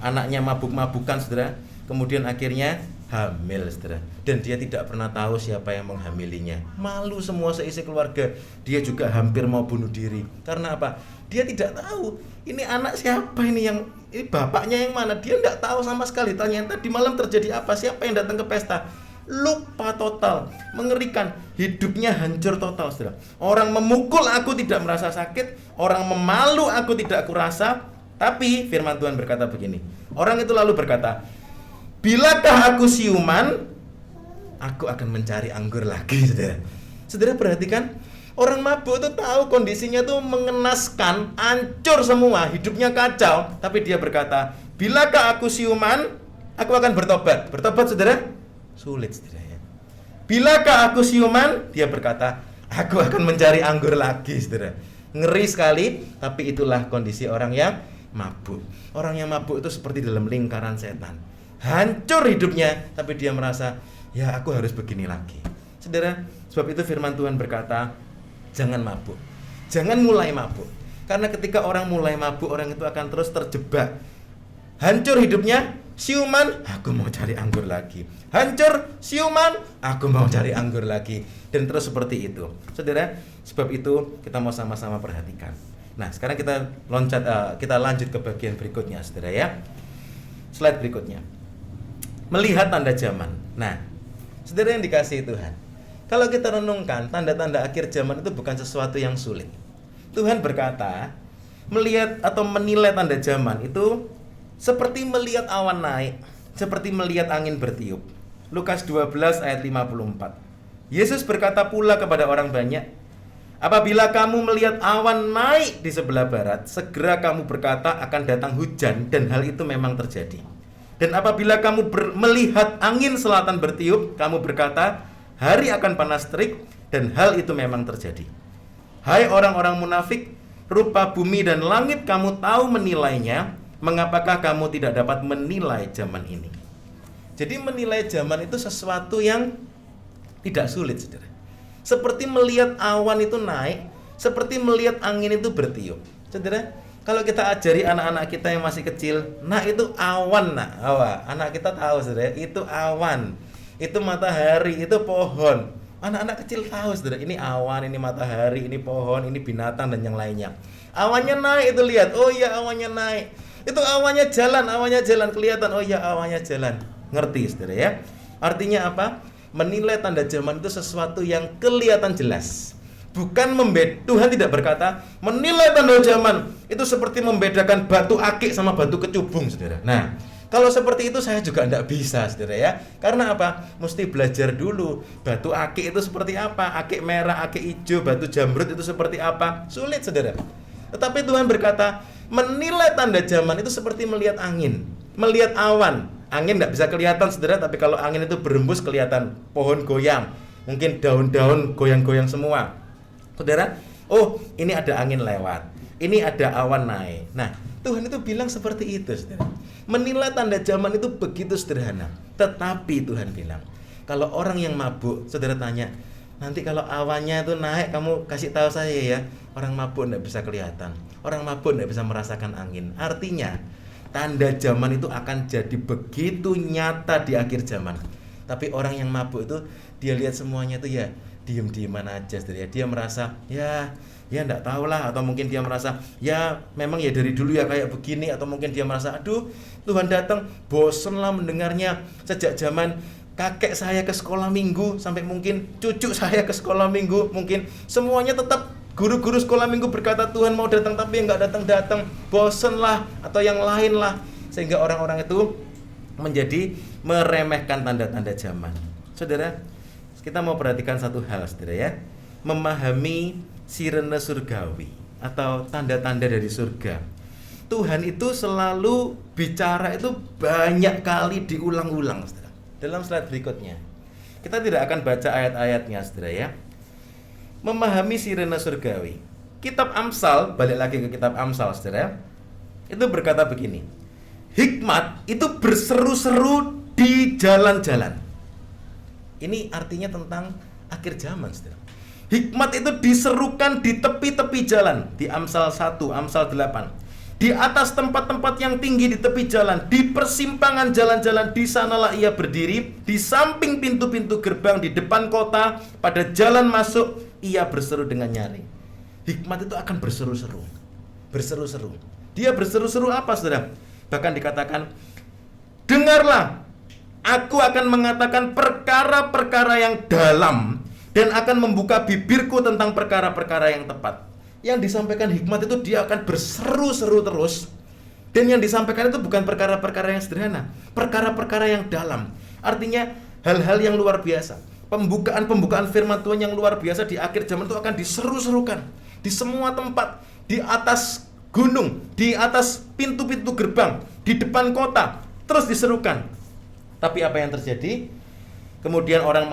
anaknya mabuk-mabukan, saudara. Kemudian akhirnya hamil, saudara. Dan dia tidak pernah tahu siapa yang menghamilinya. Malu semua seisi keluarga. Dia juga hampir mau bunuh diri. Karena apa? Dia tidak tahu ini anak siapa, ini bapaknya yang mana. Dia tidak tahu sama sekali. Ternyata di malam terjadi apa, siapa yang datang ke pesta. Lupa total, mengerikan. Hidupnya hancur total, saudara. Orang memukul aku tidak merasa sakit, orang memalu aku tidak kurasa. Tapi firman Tuhan berkata begini, orang itu lalu berkata, bilakah aku siuman, aku akan mencari anggur lagi, saudara. Saudara perhatikan, orang mabuk itu tahu kondisinya tuh mengenaskan, hancur semua, hidupnya kacau. Tapi dia berkata, bilakah aku siuman, aku akan bertobat. Bertobat, saudara, sulit, saudara ya. Bilakah aku siuman, dia berkata, aku akan mencari anggur lagi, saudara. Ngeri sekali, tapi itulah kondisi orang yang mabuk. Orang yang mabuk itu seperti dalam lingkaran setan. Hancur hidupnya, tapi dia merasa, ya aku harus begini lagi. Saudara, Sebab itu firman Tuhan berkata, jangan mabuk. Jangan mulai mabuk. Karena ketika orang mulai mabuk, orang itu akan terus terjebak. Hancur hidupnya, siuman, aku mau cari anggur lagi. Hancur, siuman, aku mau cari anggur lagi. Dan terus seperti itu. Saudara, sebab itu kita mau sama-sama perhatikan. Nah, sekarang kita kita lanjut ke bagian berikutnya, saudara ya. Slide berikutnya. Melihat tanda zaman. Nah, saudara yang dikasihi Tuhan, kalau kita renungkan, tanda-tanda akhir zaman itu bukan sesuatu yang sulit. Tuhan berkata, melihat atau menilai tanda zaman itu seperti melihat awan naik, seperti melihat angin bertiup. Lukas 12 ayat 54. Yesus berkata pula kepada orang banyak, apabila kamu melihat awan naik di sebelah barat, segera kamu berkata akan datang hujan, dan hal itu memang terjadi. Dan apabila kamu melihat angin selatan bertiup, kamu berkata, hari akan panas terik, dan hal itu memang terjadi. Hai orang-orang munafik, rupa bumi dan langit kamu tahu menilainya, mengapakah kamu tidak dapat menilai zaman ini? Jadi menilai zaman itu sesuatu yang tidak sulit, saudara. Seperti melihat awan itu naik, seperti melihat angin itu bertiup. Saudara, kalau kita ajari anak-anak kita yang masih kecil, nah itu awan, nah, anak kita tahu, saudara, itu awan, itu matahari, itu pohon. Anak-anak kecil tahu, saudara, ini awan, ini matahari, ini pohon, ini binatang dan yang lainnya. Awannya naik itu lihat, oh iya awannya naik. Itu awannya jalan kelihatan, oh iya awannya jalan. Ngerti, saudara ya? Artinya apa? Menilai tanda zaman itu sesuatu yang kelihatan jelas. Bukan Tuhan tidak berkata menilai tanda zaman itu seperti membedakan batu akik sama batu kecubung, saudara. Nah, kalau seperti itu saya juga tidak bisa, saudara ya. Karena apa? Mesti belajar dulu batu akik itu seperti apa, akik merah, akik hijau, batu jamrut itu seperti apa. Sulit, saudara. Tetapi Tuhan berkata menilai tanda zaman itu seperti melihat angin, melihat awan. Angin tidak bisa kelihatan, saudara, tapi kalau angin itu berembus kelihatan pohon goyang, mungkin daun-daun goyang-goyang semua, saudara. Oh, ini ada angin lewat, ini ada awan naik. Nah, Tuhan itu bilang seperti itu, saudara. Menilai tanda zaman itu begitu sederhana. Tetapi Tuhan bilang, kalau orang yang mabuk, saudara tanya, nanti kalau awannya itu naik, kamu kasih tahu saya ya. Orang mabuk tidak bisa kelihatan, orang mabuk tidak bisa merasakan angin. Artinya tanda zaman itu akan jadi begitu nyata di akhir zaman. Tapi orang yang mabuk itu, dia lihat semuanya itu ya diem-dieman aja, saudara. Dia merasa ya enggak tahulah, atau mungkin dia merasa ya memang ya dari dulu ya kayak begini, atau mungkin dia merasa aduh Tuhan datang, bosen lah mendengarnya. Sejak zaman kakek saya ke sekolah minggu sampai mungkin cucu saya ke sekolah minggu, mungkin semuanya tetap guru-guru sekolah minggu berkata Tuhan mau datang tapi enggak datang-datang, bosen lah atau yang lain lah, sehingga orang-orang itu menjadi meremehkan tanda-tanda zaman. Saudara, kita mau perhatikan satu hal, saudara ya. Memahami sirene surgawi atau tanda-tanda dari surga. Tuhan itu selalu bicara itu banyak kali diulang-ulang, saudara. Dalam slide berikutnya, kita tidak akan baca ayat-ayatnya, saudara ya. Memahami sirene surgawi. Kitab Amsal, balik lagi ke kitab Amsal, saudara, itu berkata begini, hikmat itu berseru-seru di jalan-jalan. Ini artinya tentang akhir zaman, saudara. Hikmat itu diserukan di tepi-tepi jalan. Di Amsal 1, Amsal 8. Di atas tempat-tempat yang tinggi di tepi jalan, di persimpangan jalan-jalan, di sanalah ia berdiri, di samping pintu-pintu gerbang, di depan kota, pada jalan masuk, ia berseru dengan nyaring. Hikmat itu akan berseru-seru. Berseru-seru. Dia berseru-seru apa, saudara? Bahkan dikatakan, dengarlah, aku akan mengatakan perkara-perkara yang dalam, dan akan membuka bibirku tentang perkara-perkara yang tepat. Yang disampaikan hikmat itu dia akan berseru-seru terus. Dan yang disampaikan itu bukan perkara-perkara yang sederhana, perkara-perkara yang dalam. Artinya hal-hal yang luar biasa. Pembukaan firman Tuhan yang luar biasa di akhir zaman itu akan diseru-serukan di semua tempat, di atas gunung, di atas pintu-pintu gerbang, di depan kota, terus diserukan. Tapi apa yang terjadi? Kemudian orang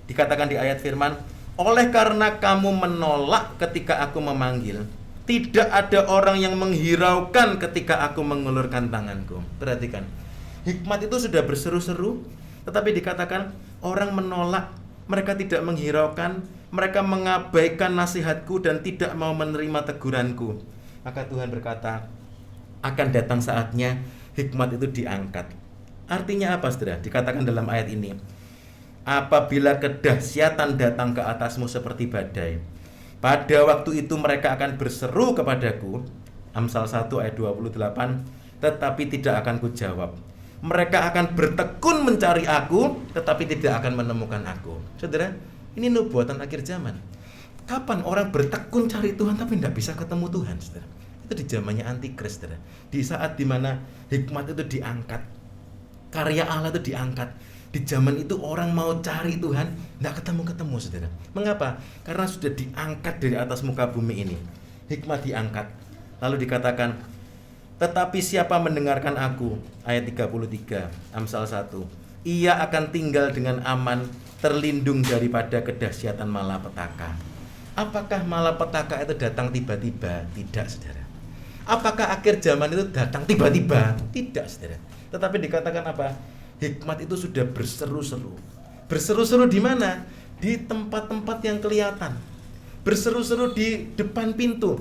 dikatakan di ayat firman, oleh karena kamu menolak ketika aku memanggil, tidak ada orang yang menghiraukan ketika aku mengulurkan tanganku. Perhatikan, hikmat itu sudah berseru-seru, tetapi dikatakan orang menolak mereka tidak menghiraukan, mereka mengabaikan nasihatku dan tidak mau menerima teguranku. Maka Tuhan berkata, akan datang saatnya hikmat itu diangkat. Artinya apa, saudara? Dikatakan dalam ayat ini, apabila kedahsyatan datang ke atasmu seperti badai, pada waktu itu mereka akan berseru kepadaku. Amsal 1 ayat 28, tetapi tidak akan kujawab. Mereka akan bertekun mencari aku, tetapi tidak akan menemukan aku. Saudara, ini nubuatan akhir zaman. Kapan orang bertekun cari Tuhan tapi tidak bisa ketemu Tuhan, saudara? Itu di zamannya antikris, saudara. Di saat dimana hikmat itu diangkat, karya Allah itu diangkat. Di zaman itu orang mau cari Tuhan, tidak ketemu-ketemu, saudara. Mengapa? Karena sudah diangkat dari atas muka bumi ini. Hikmat diangkat. Lalu dikatakan, tetapi siapa mendengarkan aku, ayat 33, Amsal 1, ia akan tinggal dengan aman, terlindung daripada kedahsyatan malapetaka. Apakah malapetaka itu datang tiba-tiba? Tidak, saudara. Apakah akhir zaman itu datang tiba-tiba? Tidak, saudara. Tetapi dikatakan apa? Hikmat itu sudah berseru-seru. Berseru-seru di mana? Di tempat-tempat yang kelihatan. Berseru-seru di depan pintu.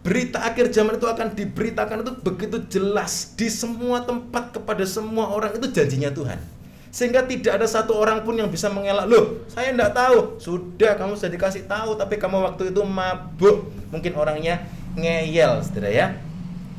Berita akhir zaman itu akan diberitakan itu begitu jelas di semua tempat kepada semua orang, itu janjinya Tuhan. Sehingga tidak ada satu orang pun yang bisa mengelak. Loh, saya tidak tahu. Sudah, kamu sudah dikasih tahu, tapi kamu waktu itu mabuk. Mungkin orangnya ngeyel, saudara ya.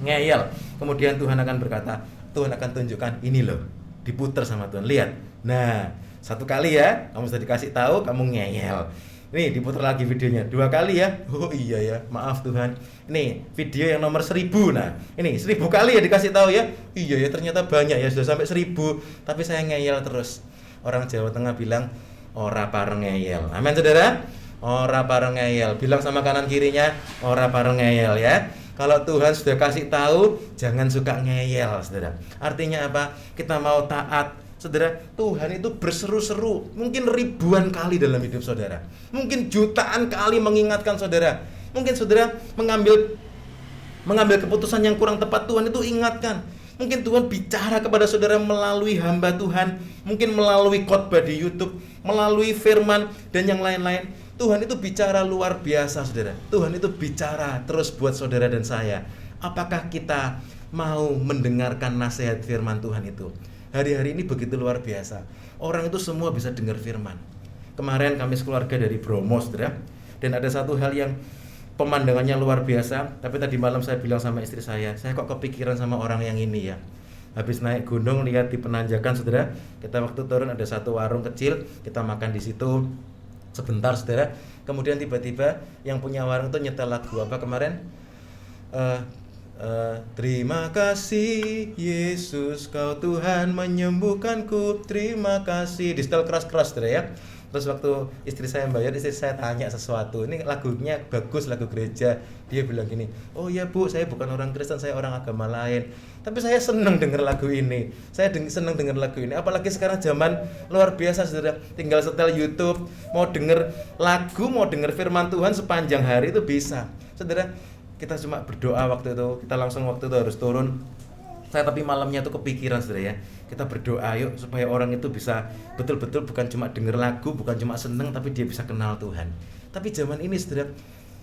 Ngeyel. Kemudian Tuhan akan berkata, Tuhan akan tunjukkan, ini loh, diputar sama Tuhan. Lihat. Nah, satu kali ya, kamu sudah dikasih tahu, kamu ngeyel. Nih, diputar lagi videonya 2 kali ya. Oh iya ya, maaf Tuhan. Ini video yang nomor 1000. Nah, ini 1000 kali ya dikasih tahu ya. Iya ya, ternyata banyak ya, sudah sampai 1000. Tapi saya ngeyel terus. Orang Jawa Tengah bilang, ora pareng ngeyel. Amin, saudara. Ora pareng ngeyel. Bilang sama kanan kirinya, ora pareng ngeyel ya. Kalau Tuhan sudah kasih tahu, jangan suka ngeyel, saudara. Artinya apa? Kita mau taat. Saudara, Tuhan itu berseru-seru, mungkin ribuan kali dalam hidup saudara. Mungkin jutaan kali mengingatkan saudara. Mungkin saudara mengambil keputusan yang kurang tepat, Tuhan itu ingatkan. Mungkin Tuhan bicara kepada saudara melalui hamba Tuhan, mungkin melalui khotbah di YouTube, melalui firman dan yang lain-lain. Tuhan itu bicara luar biasa, saudara. Tuhan itu bicara terus buat saudara dan saya. Apakah kita mau mendengarkan nasihat firman Tuhan itu? Hari-hari ini begitu luar biasa. Orang itu semua bisa dengar firman. Kemarin kami sekeluarga dari Bromo, saudara. Dan ada satu hal yang pemandangannya luar biasa. Tapi tadi malam saya bilang sama istri saya kok kepikiran sama orang yang ini ya. Habis naik gunung lihat di penanjakan, saudara. Kita waktu turun ada satu warung kecil, kita makan di situ sebentar, saudara. Kemudian tiba-tiba yang punya warung itu nyetel lagu apa kemarin? Terima kasih Yesus, kau Tuhan menyembuhkanku, terima kasih. Di setel keras-keras, saudara ya. Terus waktu istri saya bayar, istri saya tanya sesuatu, ini lagunya bagus, lagu gereja. Dia bilang gini, oh ya Bu, saya bukan orang Kristen, saya orang agama lain, tapi saya senang dengar lagu ini. Saya senang dengar lagu ini. Apalagi sekarang zaman luar biasa, saudara. Tinggal setel YouTube, mau dengar lagu, mau dengar firman Tuhan sepanjang hari itu bisa. Saudara, kita cuma berdoa waktu itu, kita langsung waktu itu harus turun. Saya tapi malamnya tuh kepikiran, saudara ya. Kita berdoa yuk supaya orang itu bisa betul-betul bukan cuma denger lagu, bukan cuma seneng, tapi dia bisa kenal Tuhan. Tapi zaman ini, saudara,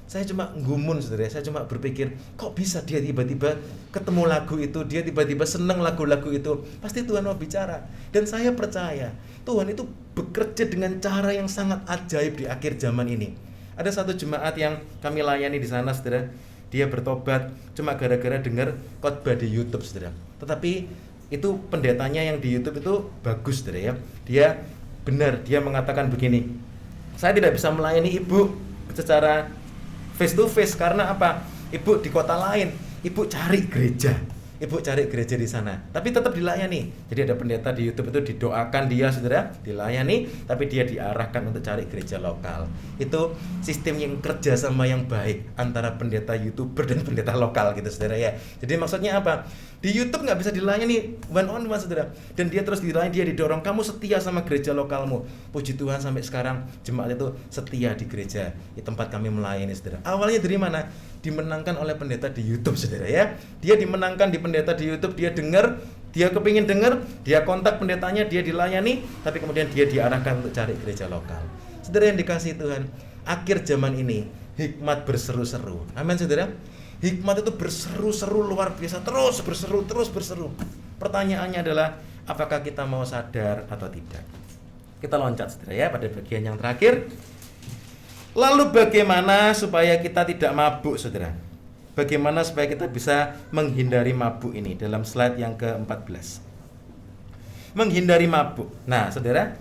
saya cuma gumun, saudara. Saya cuma berpikir, kok bisa dia tiba-tiba ketemu lagu itu, dia tiba-tiba seneng lagu-lagu itu. Pasti Tuhan mau bicara. Dan saya percaya Tuhan itu bekerja dengan cara yang sangat ajaib di akhir zaman ini. Ada satu jemaat yang kami layani di sana, saudara. Dia bertobat cuma gara-gara dengar khotbah di YouTube, saudara. Tetapi itu pendetanya yang di YouTube itu bagus, saudara ya. Dia benar, dia mengatakan begini, saya tidak bisa melayani ibu secara face to face karena apa? Ibu di kota lain, ibu cari gereja. Ibu cari gereja di sana, tapi tetap dilayani. Jadi ada pendeta di YouTube itu didoakan dia, saudara, dilayani, tapi dia diarahkan untuk cari gereja lokal. Itu sistem yang kerja sama yang baik antara pendeta YouTuber dan pendeta lokal gitu, saudara ya. Jadi maksudnya apa? Di YouTube nggak bisa dilayani one on one, saudara. Dan dia terus dilayani, dia didorong, kamu setia sama gereja lokalmu. Puji Tuhan sampai sekarang jemaat itu setia di gereja di tempat kami melayani, saudara. Awalnya dari mana? Dimenangkan oleh pendeta di YouTube, saudara ya. Dia dimenangkan di pendeta di YouTube, dia dengar Dia kepingin dengar, dia kontak pendetanya, dia dilayani, tapi kemudian dia diarahkan untuk cari gereja lokal. Saudara yang dikasihi Tuhan, akhir zaman ini hikmat berseru-seru. Amin saudara. Hikmat itu berseru-seru luar biasa, terus berseru. Pertanyaannya adalah, apakah kita mau sadar atau tidak? Kita loncat saudara ya pada bagian yang terakhir. Lalu bagaimana supaya kita tidak mabuk saudara? Bagaimana supaya kita bisa menghindari mabuk ini dalam slide yang ke-14. Menghindari mabuk. Nah saudara,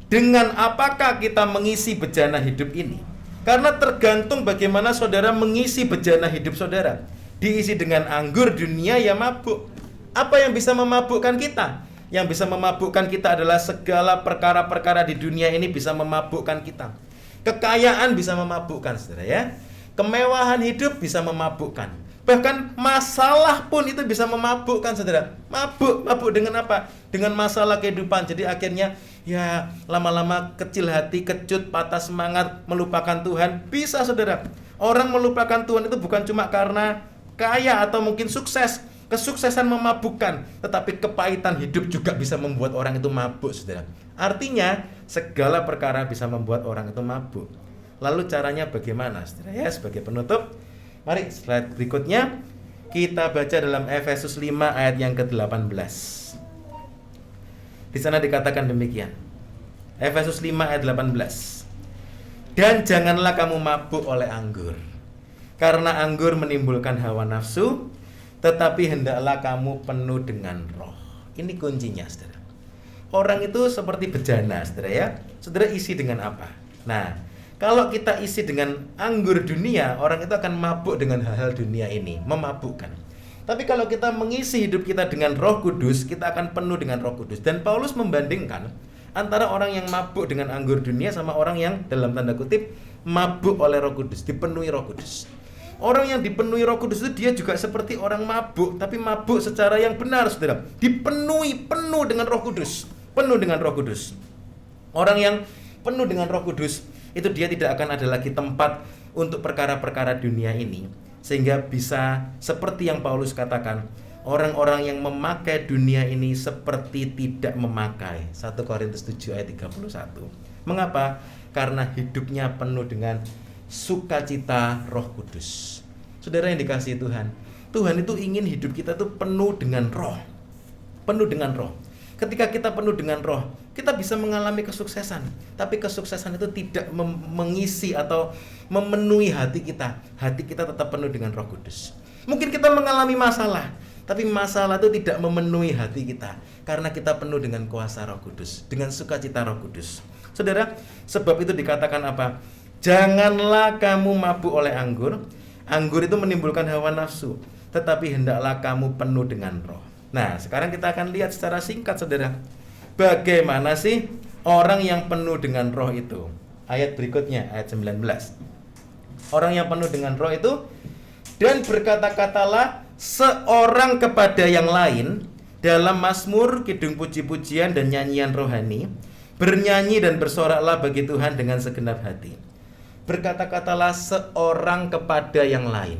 dengan apakah kita mengisi bejana hidup ini? Karena tergantung bagaimana saudara mengisi bejana hidup saudara. Diisi dengan anggur dunia ya mabuk. Apa yang bisa memabukkan kita? Yang bisa memabukkan kita adalah segala perkara-perkara di dunia ini bisa memabukkan kita. Kekayaan bisa memabukkan saudara ya. Kemewahan hidup bisa memabukkan. Bahkan masalah pun itu bisa memabukkan saudara. Mabuk dengan apa? Dengan masalah kehidupan. Jadi akhirnya ya lama-lama kecil hati, kecut, patah semangat, melupakan Tuhan. Bisa saudara. Orang melupakan Tuhan itu bukan cuma karena kaya atau mungkin sukses. Kesuksesan memabukkan, tetapi kepahitan hidup juga bisa membuat orang itu mabuk saudara. Artinya segala perkara bisa membuat orang itu mabuk. Lalu caranya bagaimana saudara ya? Sebagai penutup, mari slide berikutnya kita baca dalam Efesus 5 ayat yang ke-18. Di sana dikatakan demikian. Efesus 5 ayat 18. Dan janganlah kamu mabuk oleh anggur, karena anggur menimbulkan hawa nafsu, tetapi hendaklah kamu penuh dengan roh. Ini kuncinya saudara. Orang itu seperti bejana saudara ya. Saudara isi dengan apa? Nah, kalau kita isi dengan anggur dunia, orang itu akan mabuk dengan hal-hal dunia ini, memabukkan. Tapi kalau kita mengisi hidup kita dengan Roh Kudus, kita akan penuh dengan Roh Kudus. Dan Paulus membandingkan antara orang yang mabuk dengan anggur dunia sama orang yang dalam tanda kutip mabuk oleh Roh Kudus, dipenuhi Roh Kudus. Orang yang dipenuhi Roh Kudus itu dia juga seperti orang mabuk, tapi mabuk secara yang benar saudara. Penuh dengan Roh Kudus, penuh dengan Roh Kudus. Orang yang penuh dengan Roh Kudus itu dia tidak akan ada lagi tempat untuk perkara-perkara dunia ini. Sehingga bisa seperti yang Paulus katakan, orang-orang yang memakai dunia ini seperti tidak memakai. 1 Korintus 7 ayat 31. Mengapa? Karena hidupnya penuh dengan sukacita Roh Kudus. Saudara yang dikasihi Tuhan, Tuhan itu ingin hidup kita itu penuh dengan roh. Penuh dengan roh. Ketika kita penuh dengan roh, kita bisa mengalami kesuksesan. Tapi kesuksesan itu tidak mengisi atau memenuhi hati kita. Hati kita tetap penuh dengan Roh Kudus. Mungkin kita mengalami masalah, tapi masalah itu tidak memenuhi hati kita. Karena kita penuh dengan kuasa Roh Kudus, dengan sukacita Roh Kudus. Saudara, sebab itu dikatakan apa? Janganlah kamu mabuk oleh anggur. Anggur itu menimbulkan hawa nafsu, tetapi hendaklah kamu penuh dengan roh. Nah, sekarang kita akan lihat secara singkat saudara, bagaimana sih orang yang penuh dengan roh itu. Ayat berikutnya, ayat 19. Orang yang penuh dengan roh itu, dan berkata-katalah seorang kepada yang lain dalam mazmur, kidung puji-pujian dan nyanyian rohani, bernyanyi dan bersoraklah bagi Tuhan dengan segenap hati. Berkata-katalah seorang kepada yang lain.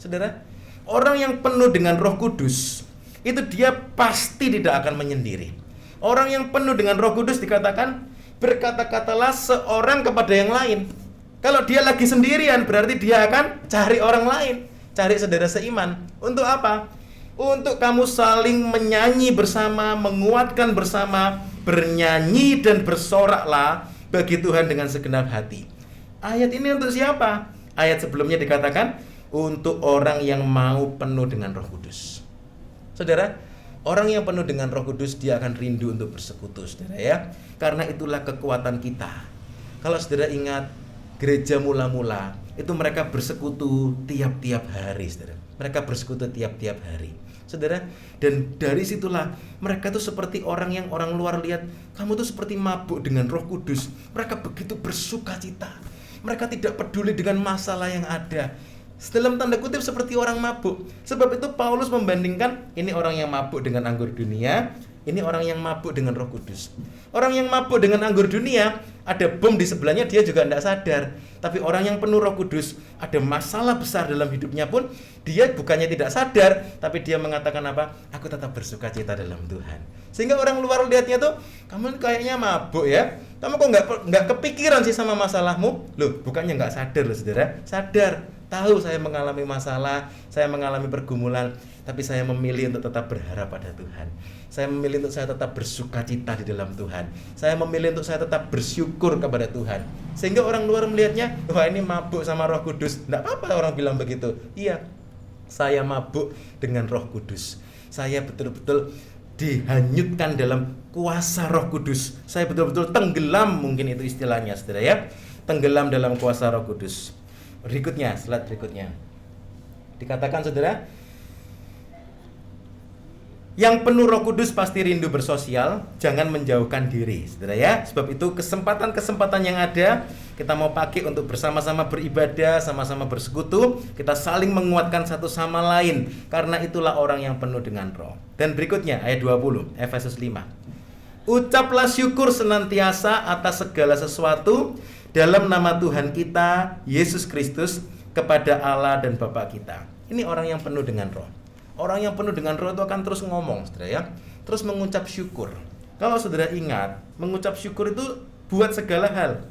Saudara, orang yang penuh dengan Roh Kudus itu dia pasti tidak akan menyendiri. Orang yang penuh dengan Roh Kudus dikatakan berkata-katalah seorang kepada yang lain. Kalau dia lagi sendirian berarti dia akan cari orang lain, cari saudara seiman. Untuk apa? Untuk kamu saling menyanyi bersama, menguatkan bersama, bernyanyi dan bersoraklah bagi Tuhan dengan segenap hati. Ayat ini untuk siapa? Ayat sebelumnya dikatakan untuk orang yang mau penuh dengan Roh Kudus. Saudara, orang yang penuh dengan Roh Kudus dia akan rindu untuk bersekutu, saudara ya. Karena itulah kekuatan kita. Kalau saudara ingat gereja mula-mula, itu mereka bersekutu tiap-tiap hari, saudara. Mereka bersekutu tiap-tiap hari. Saudara, dan dari situlah mereka tuh seperti orang yang orang luar lihat, kamu tuh seperti mabuk dengan Roh Kudus. Mereka begitu bersukacita. Mereka tidak peduli dengan masalah yang ada. Dalam tanda kutip seperti orang mabuk. Sebab itu Paulus membandingkan ini orang yang mabuk dengan anggur dunia, ini orang yang mabuk dengan Roh Kudus. Orang yang mabuk dengan anggur dunia ada bom di sebelahnya, dia juga tidak sadar. Tapi orang yang penuh Roh Kudus, ada masalah besar dalam hidupnya pun, dia bukannya tidak sadar, tapi dia mengatakan apa? Aku tetap bersuka cita dalam Tuhan. Sehingga orang luar lihatnya tuh, kamu kayaknya mabuk ya, kamu kok nggak kepikiran sih sama masalahmu? Loh, bukannya nggak sadar loh saudara, sadar. Tahu saya mengalami masalah, saya mengalami pergumulan, tapi saya memilih untuk tetap berharap pada Tuhan. Saya memilih untuk saya tetap bersuka cita di dalam Tuhan. Saya memilih untuk saya tetap bersyukur kepada Tuhan. Sehingga orang luar melihatnya, wah ini mabuk sama Roh Kudus. Tidak apa-apa orang bilang begitu. Iya, saya mabuk dengan Roh Kudus. Saya betul-betul dihanyutkan dalam kuasa Roh Kudus. Saya betul-betul tenggelam, mungkin itu istilahnya saudara ya. Tenggelam dalam kuasa Roh Kudus. Berikutnya, slide berikutnya. Dikatakan saudara, yang penuh Roh Kudus pasti rindu bersosial, jangan menjauhkan diri, saudara ya. Sebab itu kesempatan-kesempatan yang ada, kita mau pakai untuk bersama-sama beribadah, sama-sama bersekutu, kita saling menguatkan satu sama lain, karena itulah orang yang penuh dengan Roh. Dan berikutnya, ayat 20, Efesus 5. Ucaplah syukur senantiasa atas segala sesuatu dalam nama Tuhan kita, Yesus Kristus, kepada Allah dan Bapa kita. Ini orang yang penuh dengan Roh. Orang yang penuh dengan Roh itu akan terus ngomong, saudara ya. Terus mengucap syukur. Kalau saudara ingat, mengucap syukur itu buat segala hal.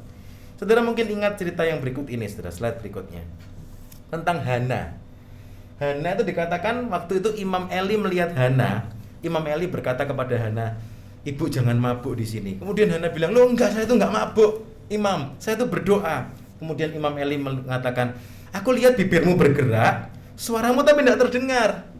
Saudara mungkin ingat cerita yang berikut ini, saudara, slide berikutnya. Tentang Hana. Hana itu dikatakan waktu itu Imam Eli melihat Hana. Imam Eli berkata kepada Hana, "Ibu jangan mabuk di sini." Kemudian Hana bilang, "Loh enggak, saya itu enggak mabuk. Imam, saya itu berdoa." Kemudian Imam Eli mengatakan, "Aku lihat bibirmu bergerak, suaramu tapi tidak terdengar."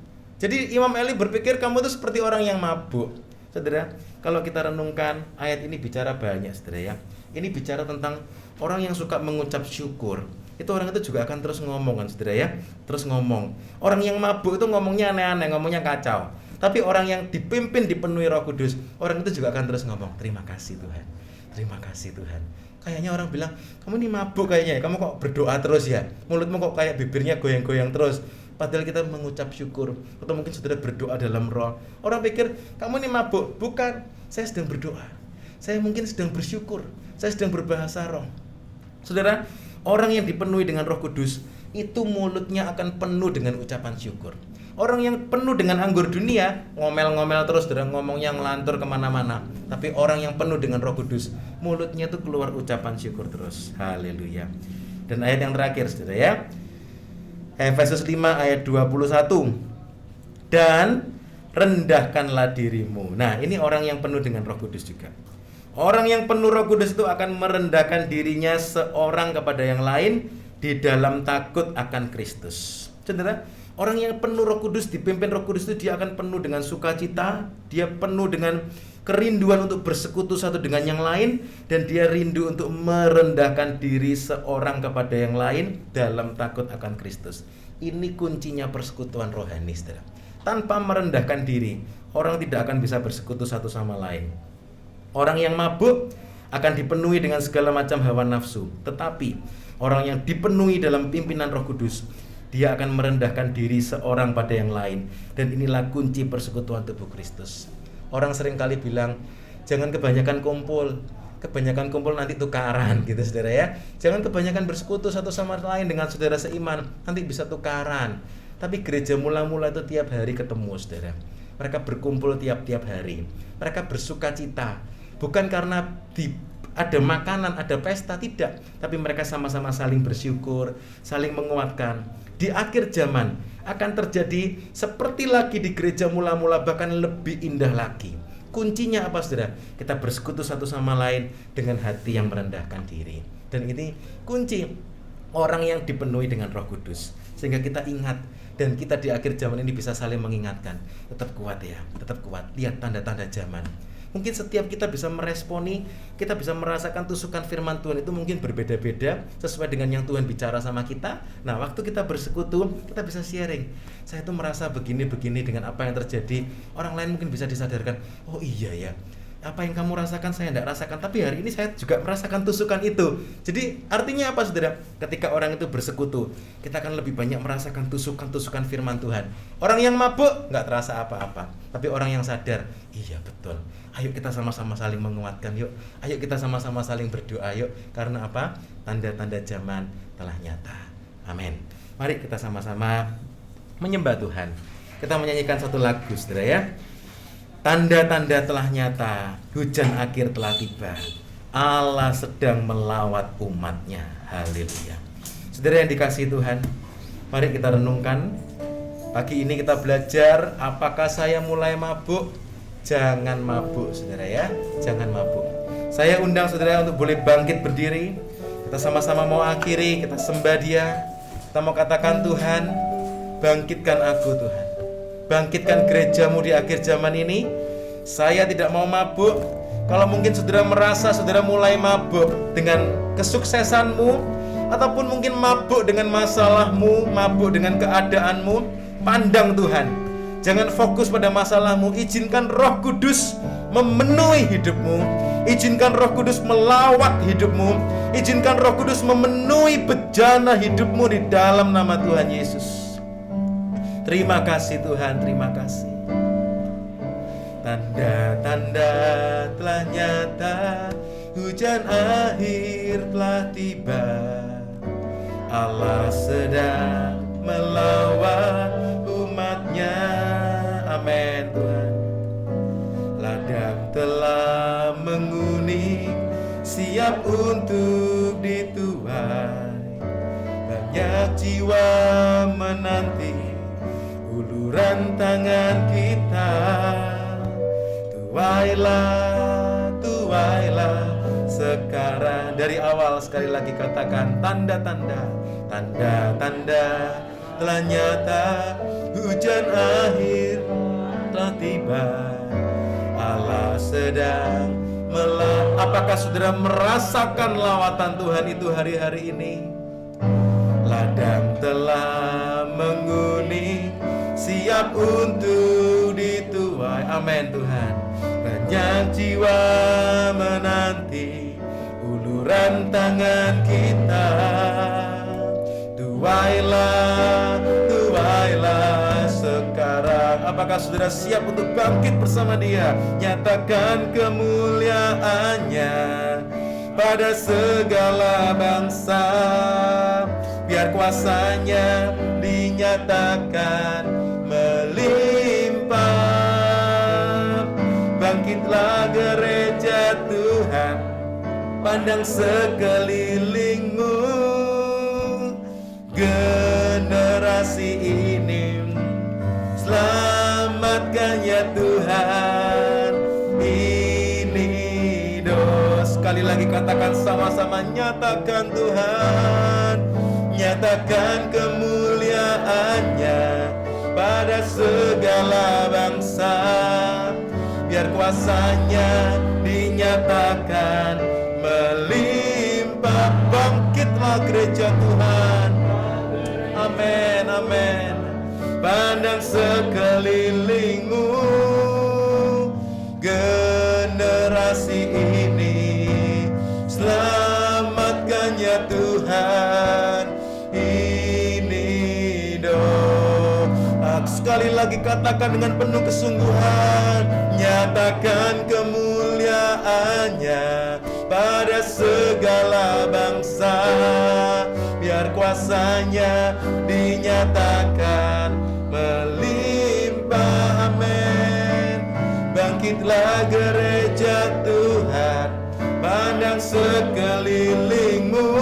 Jadi Imam Eli berpikir kamu itu seperti orang yang mabuk. Saudara, kalau kita renungkan, ayat ini bicara banyak, saudara ya. Ini bicara tentang orang yang suka mengucap syukur. Itu orang itu juga akan terus ngomong kan, saudara ya. Terus ngomong. Orang yang mabuk itu ngomongnya aneh-aneh, ngomongnya kacau. Tapi orang yang dipimpin, dipenuhi Roh Kudus, orang itu juga akan terus ngomong, "Terima kasih Tuhan, terima kasih Tuhan." Kayaknya orang bilang, "Kamu ini mabuk kayaknya, kamu kok berdoa terus ya, mulutmu kok kayak bibirnya goyang-goyang terus." Padahal kita mengucap syukur. Atau mungkin saudara berdoa dalam Roh. Orang pikir, "Kamu ini mabuk." Bukan, saya sedang berdoa. Saya mungkin sedang bersyukur. Saya sedang berbahasa roh. Saudara, orang yang dipenuhi dengan Roh Kudus, itu mulutnya akan penuh dengan ucapan syukur. Orang yang penuh dengan anggur dunia, ngomel-ngomel terus, saudara, ngomongnya ngelantur kemana-mana. Tapi orang yang penuh dengan Roh Kudus, mulutnya itu keluar ucapan syukur terus. Haleluya. Dan ayat yang terakhir, saudara ya, Efesus 5 ayat 21. Dan rendahkanlah dirimu. Nah, ini orang yang penuh dengan Roh Kudus juga. Orang yang penuh Roh Kudus itu akan merendahkan dirinya seorang kepada yang lain di dalam takut akan Kristus. Saudara, orang yang penuh Roh Kudus, dipimpin Roh Kudus itu dia akan penuh dengan sukacita, dia penuh dengan kerinduan untuk bersekutu satu dengan yang lain, dan dia rindu untuk merendahkan diri seorang kepada yang lain dalam takut akan Kristus. Ini kuncinya persekutuan rohani, saudara. Tanpa merendahkan diri, orang tidak akan bisa bersekutu satu sama lain. Orang yang mabuk akan dipenuhi dengan segala macam hawa nafsu, tetapi orang yang dipenuhi dalam pimpinan Roh Kudus, dia akan merendahkan diri seorang pada yang lain. Dan inilah kunci persekutuan tubuh Kristus. Orang seringkali bilang, jangan kebanyakan kumpul. Kebanyakan kumpul nanti tukaran gitu, saudara ya. Jangan kebanyakan bersekutu satu sama lain dengan saudara seiman, nanti bisa tukaran. Tapi gereja mula-mula itu tiap hari ketemu, saudara. Mereka berkumpul tiap-tiap hari. Mereka bersuka cita. Bukan karena ada makanan, ada pesta, tidak. Tapi mereka sama-sama saling bersyukur, saling menguatkan. Di akhir zaman akan terjadi seperti lagi di gereja mula-mula, bahkan lebih indah lagi. Kuncinya apa, saudara? Kita bersekutu satu sama lain dengan hati yang merendahkan diri. Dan ini kunci orang yang dipenuhi dengan Roh Kudus. Sehingga kita ingat, dan kita di akhir zaman ini bisa saling mengingatkan. Tetap kuat ya, tetap kuat. Lihat tanda-tanda zaman. Mungkin setiap kita bisa meresponi, kita bisa merasakan tusukan firman Tuhan itu mungkin berbeda-beda sesuai dengan yang Tuhan bicara sama kita. Nah, waktu kita bersekutu, kita bisa sharing. Saya tuh merasa begini-begini dengan apa yang terjadi. Orang lain mungkin bisa disadarkan, oh iya ya, Apa yang kamu rasakan saya tidak rasakan, tapi hari ini saya juga merasakan tusukan itu. Jadi artinya apa saudara? Ketika orang itu bersekutu, kita akan lebih banyak merasakan tusukan-tusukan firman Tuhan. Orang yang mabuk nggak terasa apa-apa, tapi orang yang sadar, iya betul. Ayo kita sama-sama saling menguatkan yuk. Ayo kita sama-sama saling berdoa yuk. Karena apa? Tanda-tanda zaman telah nyata. Amin. Mari kita sama-sama menyembah Tuhan. Kita menyanyikan satu lagu saudara ya. Tanda-tanda telah nyata, hujan akhir telah tiba, Allah sedang melawat umatnya. Haleluya. Saudara yang dikasihi Tuhan, mari kita renungkan. Pagi ini kita belajar, apakah saya mulai mabuk? Jangan mabuk saudara ya, jangan mabuk. Saya undang saudara untuk boleh bangkit berdiri. Kita sama-sama mau akhiri, kita sembah Dia. Kita mau katakan, Tuhan, bangkitkan aku Tuhan. Bangkitkan gerejamu di akhir zaman ini. Saya tidak mau mabuk. Kalau mungkin saudara merasa saudara mulai mabuk dengan kesuksesanmu, ataupun mungkin mabuk dengan masalahmu, mabuk dengan keadaanmu, pandang Tuhan. Jangan fokus pada masalahmu. Izinkan Roh Kudus memenuhi hidupmu. Izinkan Roh Kudus melawat hidupmu. Izinkan Roh Kudus memenuhi bejana hidupmu di dalam nama Tuhan Yesus. Terima kasih Tuhan, terima kasih. Tanda-tanda telah nyata, hujan akhir telah tiba, Allah sedang melawat umatnya. Amin Tuhan. Ladang telah menguning, siap untuk dituai. Banyak jiwa menanti uluran tangan kita. Tuailah, tuailah sekarang. Dari awal sekali lagi katakan, tanda-tanda, tanda-tanda telah nyata, hujan akhir telah tiba, Allah sedang Apakah saudara merasakan lawatan Tuhan itu hari-hari ini? Ladang telah menguning, siap untuk dituai. Amin Tuhan. Banyak jiwa menanti uluran tangan kita. Tuailah, tuailah sekarang. Apakah saudara siap untuk bangkit bersama Dia? Nyatakan kemuliaannya pada segala bangsa. Biar kuasanya dinyatakan melimpah. Bangkitlah gereja Tuhan, pandang sekelilingmu. Generasi ini selamatkan ya Tuhan. Ini dos. Sekali lagi katakan sama-sama, nyatakan Tuhan, nyatakan kemuliaannya pada segala bangsa. Biar kuasanya dinyatakan melimpah. Bangkitlah gereja Tuhan. Amin, amin. Pandang sekelilingmu, generasi ini selamatkan ya Tuhan. Ini doa. Sekali lagi katakan dengan penuh kesungguhan, nyatakan kemuliaannya pada segala bangsa. Biar kuasanya dinyatakan melimpah. Amin. Bangkitlah gereja Tuhan, pandang sekelilingmu.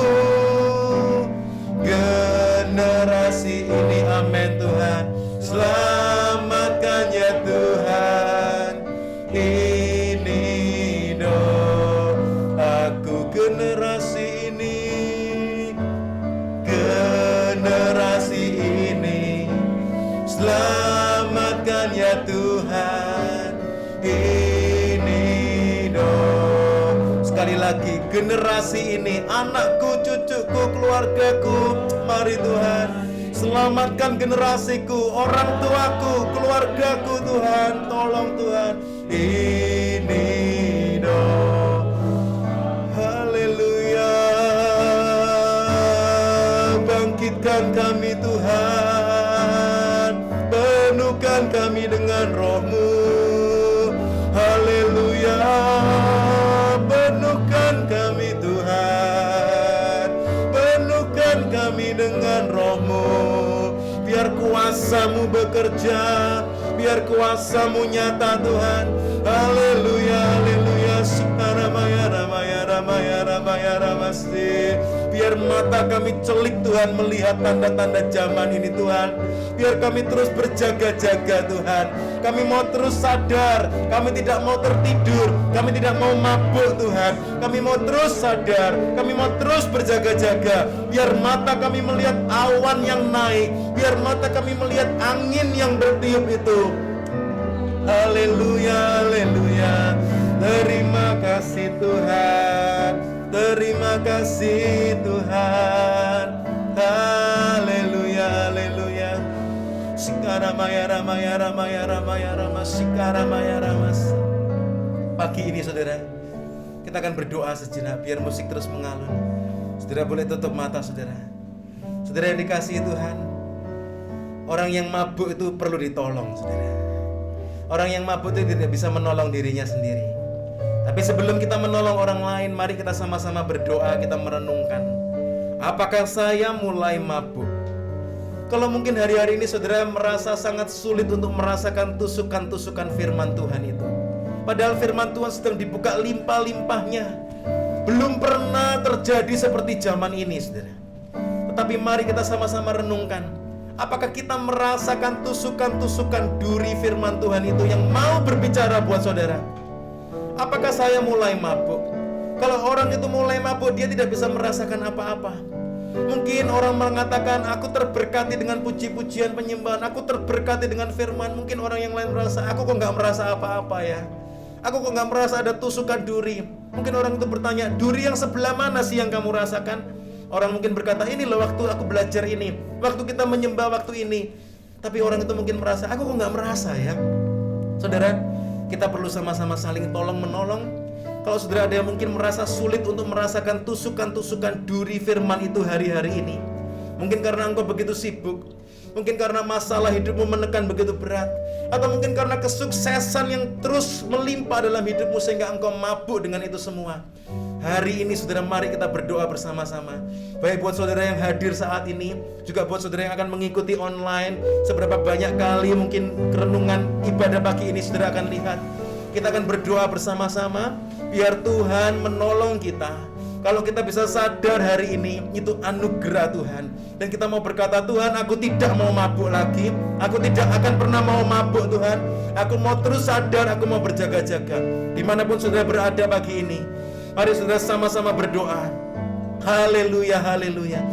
Generasi ini, amin Tuhan, selamatkan ya Tuhan. Ini doa aku, generasi ini, generasi ini, selamatkan ya Tuhan. Ini doa. Sekali lagi, generasi ini, anakku, cucuku, keluargaku, mari Tuhan, selamatkan generasiku, orang tuaku, keluargaku Tuhan, tolong Tuhan. Ini Kuatkan kami Tuhan, penuhkan kami dengan roh-Mu. Haleluya, penuhkan kami Tuhan, penuhkan kami dengan roh-Mu. Biar kuasa-Mu bekerja, biar kuasa-Mu nyata Tuhan. Haleluya, haleluya. Sikaramaya ramaya ramaya ramaya ramasti. Biar mata kami celik Tuhan melihat tanda-tanda zaman ini Tuhan. Biar kami terus berjaga-jaga Tuhan. Kami mau terus sadar, kami tidak mau tertidur, kami tidak mau mabuk Tuhan. Kami mau terus sadar, kami mau terus berjaga-jaga. Biar mata kami melihat awan yang naik, biar mata kami melihat angin yang bertiup itu. Haleluya, haleluya. Terima kasih Tuhan, terima kasih Tuhan. Haleluya, haleluya. Sikaramaya ramaya ramaya ramaya rama sikaramaya ramas. Pagi ini saudara, kita akan berdoa sejenak biar musik terus mengalun. Saudara boleh tutup mata saudara. Saudara yang dikasihi Tuhan, orang yang mabuk itu perlu ditolong saudara. Orang yang mabuk itu tidak bisa menolong dirinya sendiri. Tapi sebelum kita menolong orang lain, mari kita sama-sama berdoa, kita merenungkan. Apakah saya mulai mabuk? Kalau mungkin hari-hari ini saudara merasa sangat sulit untuk merasakan tusukan-tusukan firman Tuhan itu. Padahal firman Tuhan sedang dibuka limpah-limpahnya. Belum pernah terjadi seperti zaman ini saudara. Tetapi mari kita sama-sama renungkan. Apakah kita merasakan tusukan-tusukan duri firman Tuhan itu yang mau berbicara buat saudara? Apakah saya mulai mabuk? Kalau orang itu mulai mabuk, dia tidak bisa merasakan apa-apa. Mungkin orang mengatakan, aku terberkati dengan puji-pujian penyembahan, aku terberkati dengan firman. Mungkin orang yang lain merasa, aku kok gak merasa apa-apa ya. Aku kok gak merasa ada tusukan duri. Mungkin orang itu bertanya, duri yang sebelah mana sih yang kamu rasakan? Orang mungkin berkata, ini loh waktu aku belajar ini, waktu kita menyembah waktu ini. Tapi orang itu mungkin merasa, aku kok gak merasa ya. Saudara, kita perlu sama-sama saling tolong-menolong. Kalau saudara ada yang mungkin merasa sulit untuk merasakan tusukan-tusukan duri firman itu hari-hari ini, mungkin karena engkau begitu sibuk, mungkin karena masalah hidupmu menekan begitu berat, atau mungkin karena kesuksesan yang terus melimpah dalam hidupmu sehingga engkau mabuk dengan itu semua. Hari ini saudara, mari kita berdoa bersama-sama. Baik buat saudara yang hadir saat ini, juga buat saudara yang akan mengikuti online. Seberapa banyak kali mungkin renungan ibadah pagi ini saudara akan lihat. Kita akan berdoa bersama-sama biar Tuhan menolong kita. Kalau kita bisa sadar hari ini, itu anugerah Tuhan. Dan kita mau berkata, Tuhan, aku tidak mau mabuk lagi. Aku tidak akan pernah mau mabuk Tuhan. Aku mau terus sadar, aku mau berjaga-jaga. Dimanapun saudara berada pagi ini, mari saudara sama-sama berdoa. Haleluya, haleluya.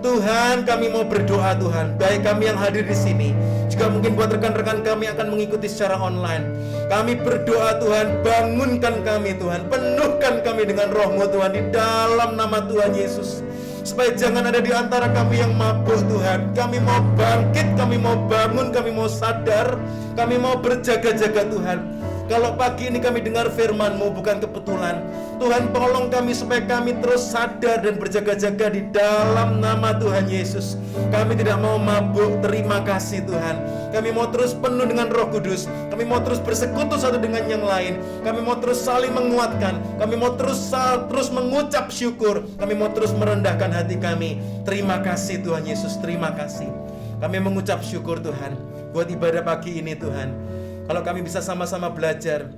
Tuhan, kami mau berdoa Tuhan. Baik kami yang hadir di sini, juga mungkin buat rekan-rekan kami yang akan mengikuti secara online. Kami berdoa Tuhan, bangunkan kami Tuhan, penuhkan kami dengan roh-Mu Tuhan di dalam nama Tuhan Yesus. Supaya jangan ada di antara kami yang mabuk Tuhan. Kami mau bangkit, kami mau bangun, kami mau sadar, kami mau berjaga-jaga Tuhan. Kalau pagi ini kami dengar firman-Mu bukan kebetulan. Tuhan tolong kami supaya kami terus sadar dan berjaga-jaga di dalam nama Tuhan Yesus. Kami tidak mau mabuk, terima kasih Tuhan. Kami mau terus penuh dengan Roh Kudus. Kami mau terus bersekutu satu dengan yang lain. Kami mau terus saling menguatkan. Kami mau terus mengucap syukur. Kami mau terus merendahkan hati kami. Terima kasih Tuhan Yesus, terima kasih. Kami mengucap syukur Tuhan buat ibadah pagi ini Tuhan. Kalau kami bisa sama-sama belajar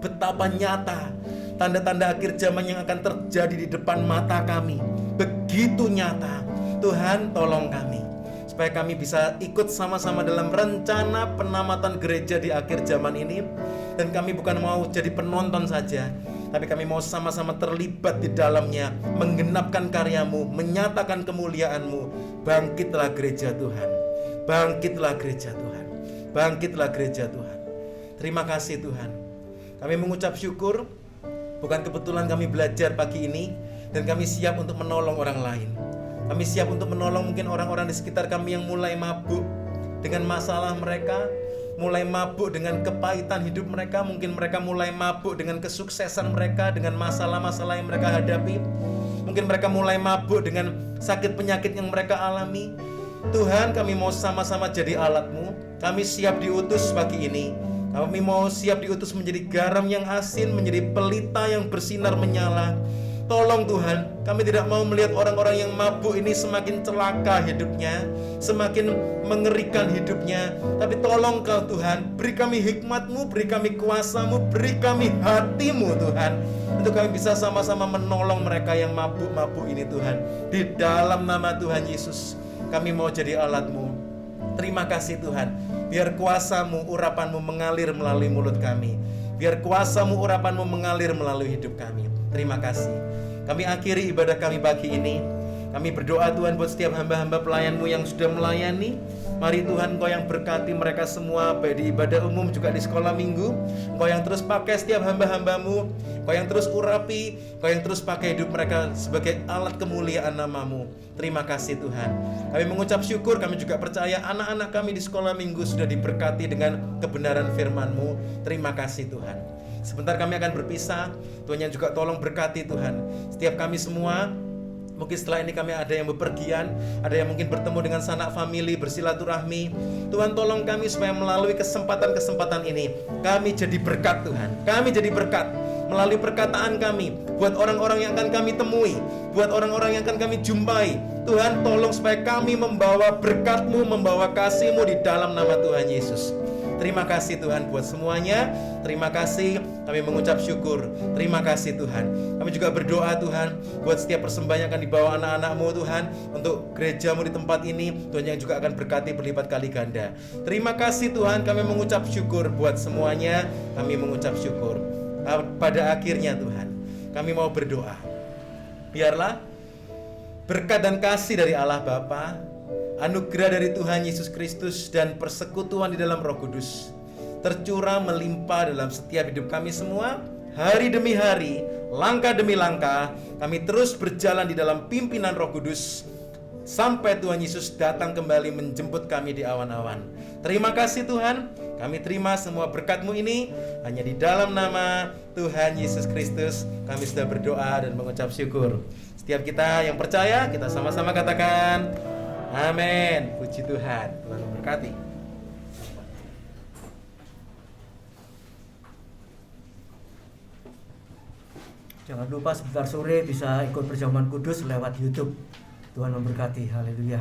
betapa nyata tanda-tanda akhir zaman yang akan terjadi di depan mata kami, begitu nyata. Tuhan tolong kami supaya kami bisa ikut sama-sama dalam rencana penamatan gereja di akhir zaman ini. Dan kami bukan mau jadi penonton saja, tapi kami mau sama-sama terlibat di dalamnya, menggenapkan karya-Mu, menyatakan kemuliaan-Mu. Bangkitlah gereja Tuhan, bangkitlah gereja Tuhan, bangkitlah gereja Tuhan. Terima kasih Tuhan. Kami mengucap syukur. Bukan kebetulan kami belajar pagi ini, dan kami siap untuk menolong orang lain. Kami siap untuk menolong mungkin orang-orang di sekitar kami yang mulai mabuk dengan masalah mereka, mulai mabuk dengan kepahitan hidup mereka. Mungkin mereka mulai mabuk dengan kesuksesan mereka, dengan masalah-masalah yang mereka hadapi. Mungkin mereka mulai mabuk dengan sakit penyakit yang mereka alami. Tuhan, kami mau sama-sama jadi alat-Mu. Kami siap diutus pagi ini. Kami mau siap diutus menjadi garam yang asin, menjadi pelita yang bersinar menyala. Tolong Tuhan, kami tidak mau melihat orang-orang yang mabuk ini semakin celaka hidupnya, semakin mengerikan hidupnya. Tapi tolong Kau Tuhan, beri kami hikmat-Mu, beri kami kuasa-Mu, beri kami hati-Mu Tuhan, untuk kami bisa sama-sama menolong mereka yang mabuk-mabuk ini Tuhan. Di dalam nama Tuhan Yesus, kami mau jadi alat-Mu. Terima kasih Tuhan, biar kuasa-Mu, urapan-Mu mengalir melalui mulut kami. Biar kuasa-Mu, urapan-Mu mengalir melalui hidup kami. Terima kasih. Kami akhiri ibadah kami pagi ini. Kami berdoa Tuhan buat setiap hamba-hamba pelayan-Mu yang sudah melayani. Mari Tuhan, Engkau yang berkati mereka semua, baik di ibadah umum juga di sekolah minggu. Engkau yang terus pakai setiap hamba-hamba-Mu, Engkau yang terus urapi, Engkau yang terus pakai hidup mereka sebagai alat kemuliaan nama-Mu. Terima kasih Tuhan. Kami mengucap syukur, kami juga percaya anak-anak kami di sekolah minggu sudah diberkati dengan kebenaran firman-Mu. Terima kasih Tuhan. Sebentar kami akan berpisah. Tuhan yang juga tolong berkati Tuhan setiap kami semua. Mungkin setelah ini kami ada yang bepergian, ada yang mungkin bertemu dengan sanak famili, bersilaturahmi. Tuhan tolong kami supaya melalui kesempatan-kesempatan ini kami jadi berkat Tuhan. Kami jadi berkat melalui perkataan kami buat orang-orang yang akan kami temui, buat orang-orang yang akan kami jumpai. Tuhan tolong supaya kami membawa berkat-Mu, membawa kasih-Mu di dalam nama Tuhan Yesus. Terima kasih Tuhan buat semuanya. Terima kasih, kami mengucap syukur. Terima kasih Tuhan. Kami juga berdoa Tuhan buat setiap persembahan yang akan dibawa anak-anak-Mu Tuhan, untuk gereja-Mu di tempat ini. Tuhan yang juga akan berkati berlipat kali ganda. Terima kasih Tuhan, kami mengucap syukur buat semuanya. Kami mengucap syukur. Pada akhirnya Tuhan, kami mau berdoa. Biarlah berkat dan kasih dari Allah Bapa, anugerah dari Tuhan Yesus Kristus, dan persekutuan di dalam Roh Kudus tercurah melimpah dalam setiap hidup kami semua. Hari demi hari, langkah demi langkah, kami terus berjalan di dalam pimpinan Roh Kudus sampai Tuhan Yesus datang kembali menjemput kami di awan-awan. Terima kasih Tuhan, kami terima semua berkat-Mu ini hanya di dalam nama Tuhan Yesus Kristus. Kami sudah berdoa dan mengucap syukur. Setiap kita yang percaya, kita sama-sama katakan amin. Puji Tuhan. Tuhan memberkati. Jangan lupa sebentar sore bisa ikut perjamuan kudus lewat YouTube. Tuhan memberkati. Haleluya.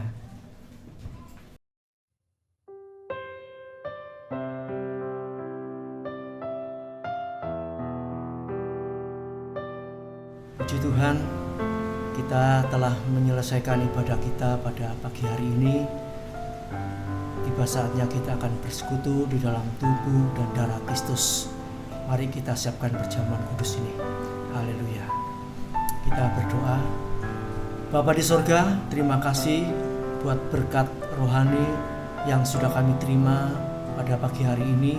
Puji Tuhan, kita telah menyelesaikan ibadah kita pada pagi hari ini. Tiba saatnya kita akan bersekutu di dalam tubuh dan darah Kristus. Mari kita siapkan perjamuan kudus ini. Haleluya. Kita berdoa. Bapa di sorga, terima kasih buat berkat rohani yang sudah kami terima pada pagi hari ini.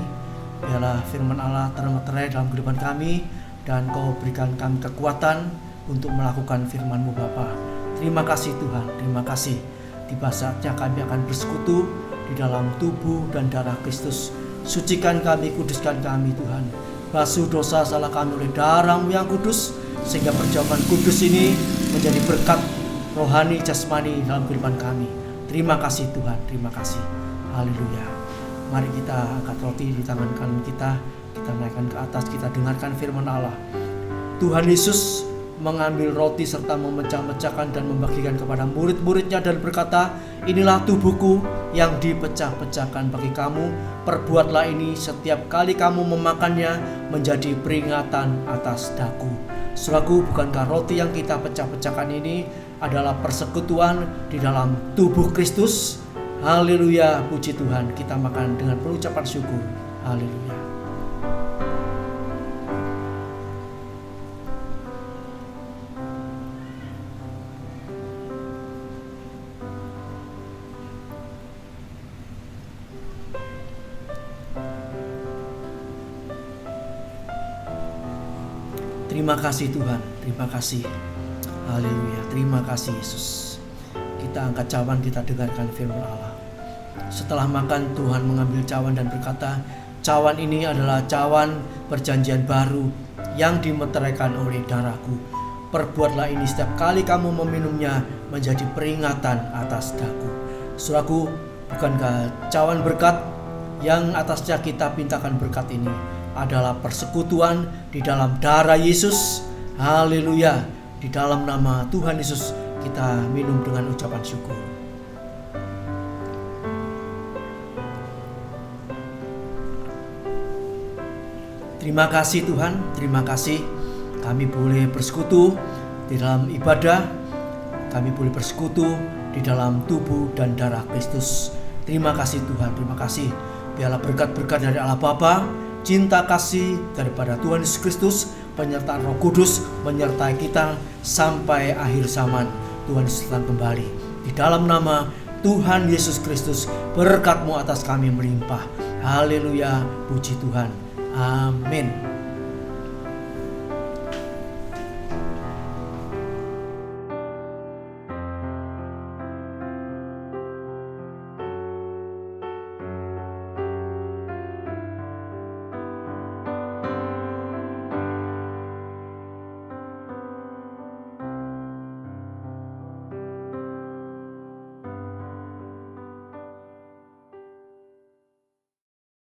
Biarlah firman Allah termeterai dalam kehidupan kami, dan Kau berikan kami kekuatan untuk melakukan firman-Mu Bapa. Terima kasih Tuhan, terima kasih. Tiba saatnya kami akan bersekutu di dalam tubuh dan darah Kristus. Sucikan kami, kuduskan kami Tuhan. Basuh dosa salah kami oleh darah-Mu yang kudus, sehingga perjamuan kudus ini menjadi berkat rohani jasmani dalam kehidupan kami. Terima kasih Tuhan, terima kasih. Haleluya. Mari kita angkat roti di tangan kanan kita naikkan ke atas, kita dengarkan firman Allah. Tuhan Yesus mengambil roti serta memecah-mecahkan dan membagikan kepada murid-muridnya dan berkata, inilah tubuhku yang dipecah-pecahkan bagi kamu. Perbuatlah ini setiap kali kamu memakannya menjadi peringatan atas daku. Saudaraku, bukankah roti yang kita pecah-pecahkan ini adalah persekutuan di dalam tubuh Kristus? Haleluya, puji Tuhan. Kita makan dengan pengucapan syukur. Haleluya. Terima kasih Tuhan, terima kasih. Haleluya, terima kasih Yesus. Kita angkat cawan, kita dengarkan firman Allah. Setelah makan, Tuhan mengambil cawan dan berkata, cawan ini adalah cawan perjanjian baru yang dimeteraikan oleh darahku. Perbuatlah ini setiap kali kamu meminumnya menjadi peringatan atas daku. Saudaraku, bukankah cawan berkat yang atasnya kita pintakan berkat ini adalah persekutuan di dalam darah Yesus? Haleluya. Di dalam nama Tuhan Yesus kita minum dengan ucapan syukur. Terima kasih Tuhan, terima kasih kami boleh bersekutu di dalam ibadah, kami boleh bersekutu di dalam tubuh dan darah Kristus. Terima kasih Tuhan, terima kasih. Biarlah berkat-berkat dari Allah Bapa, cinta kasih daripada Tuhan Yesus Kristus, penyertaan Roh Kudus menyertai kita sampai akhir zaman Tuhan Yesus datang kembali. Di dalam nama Tuhan Yesus Kristus, berkat-Mu atas kami melimpah. Haleluya, puji Tuhan. Amin.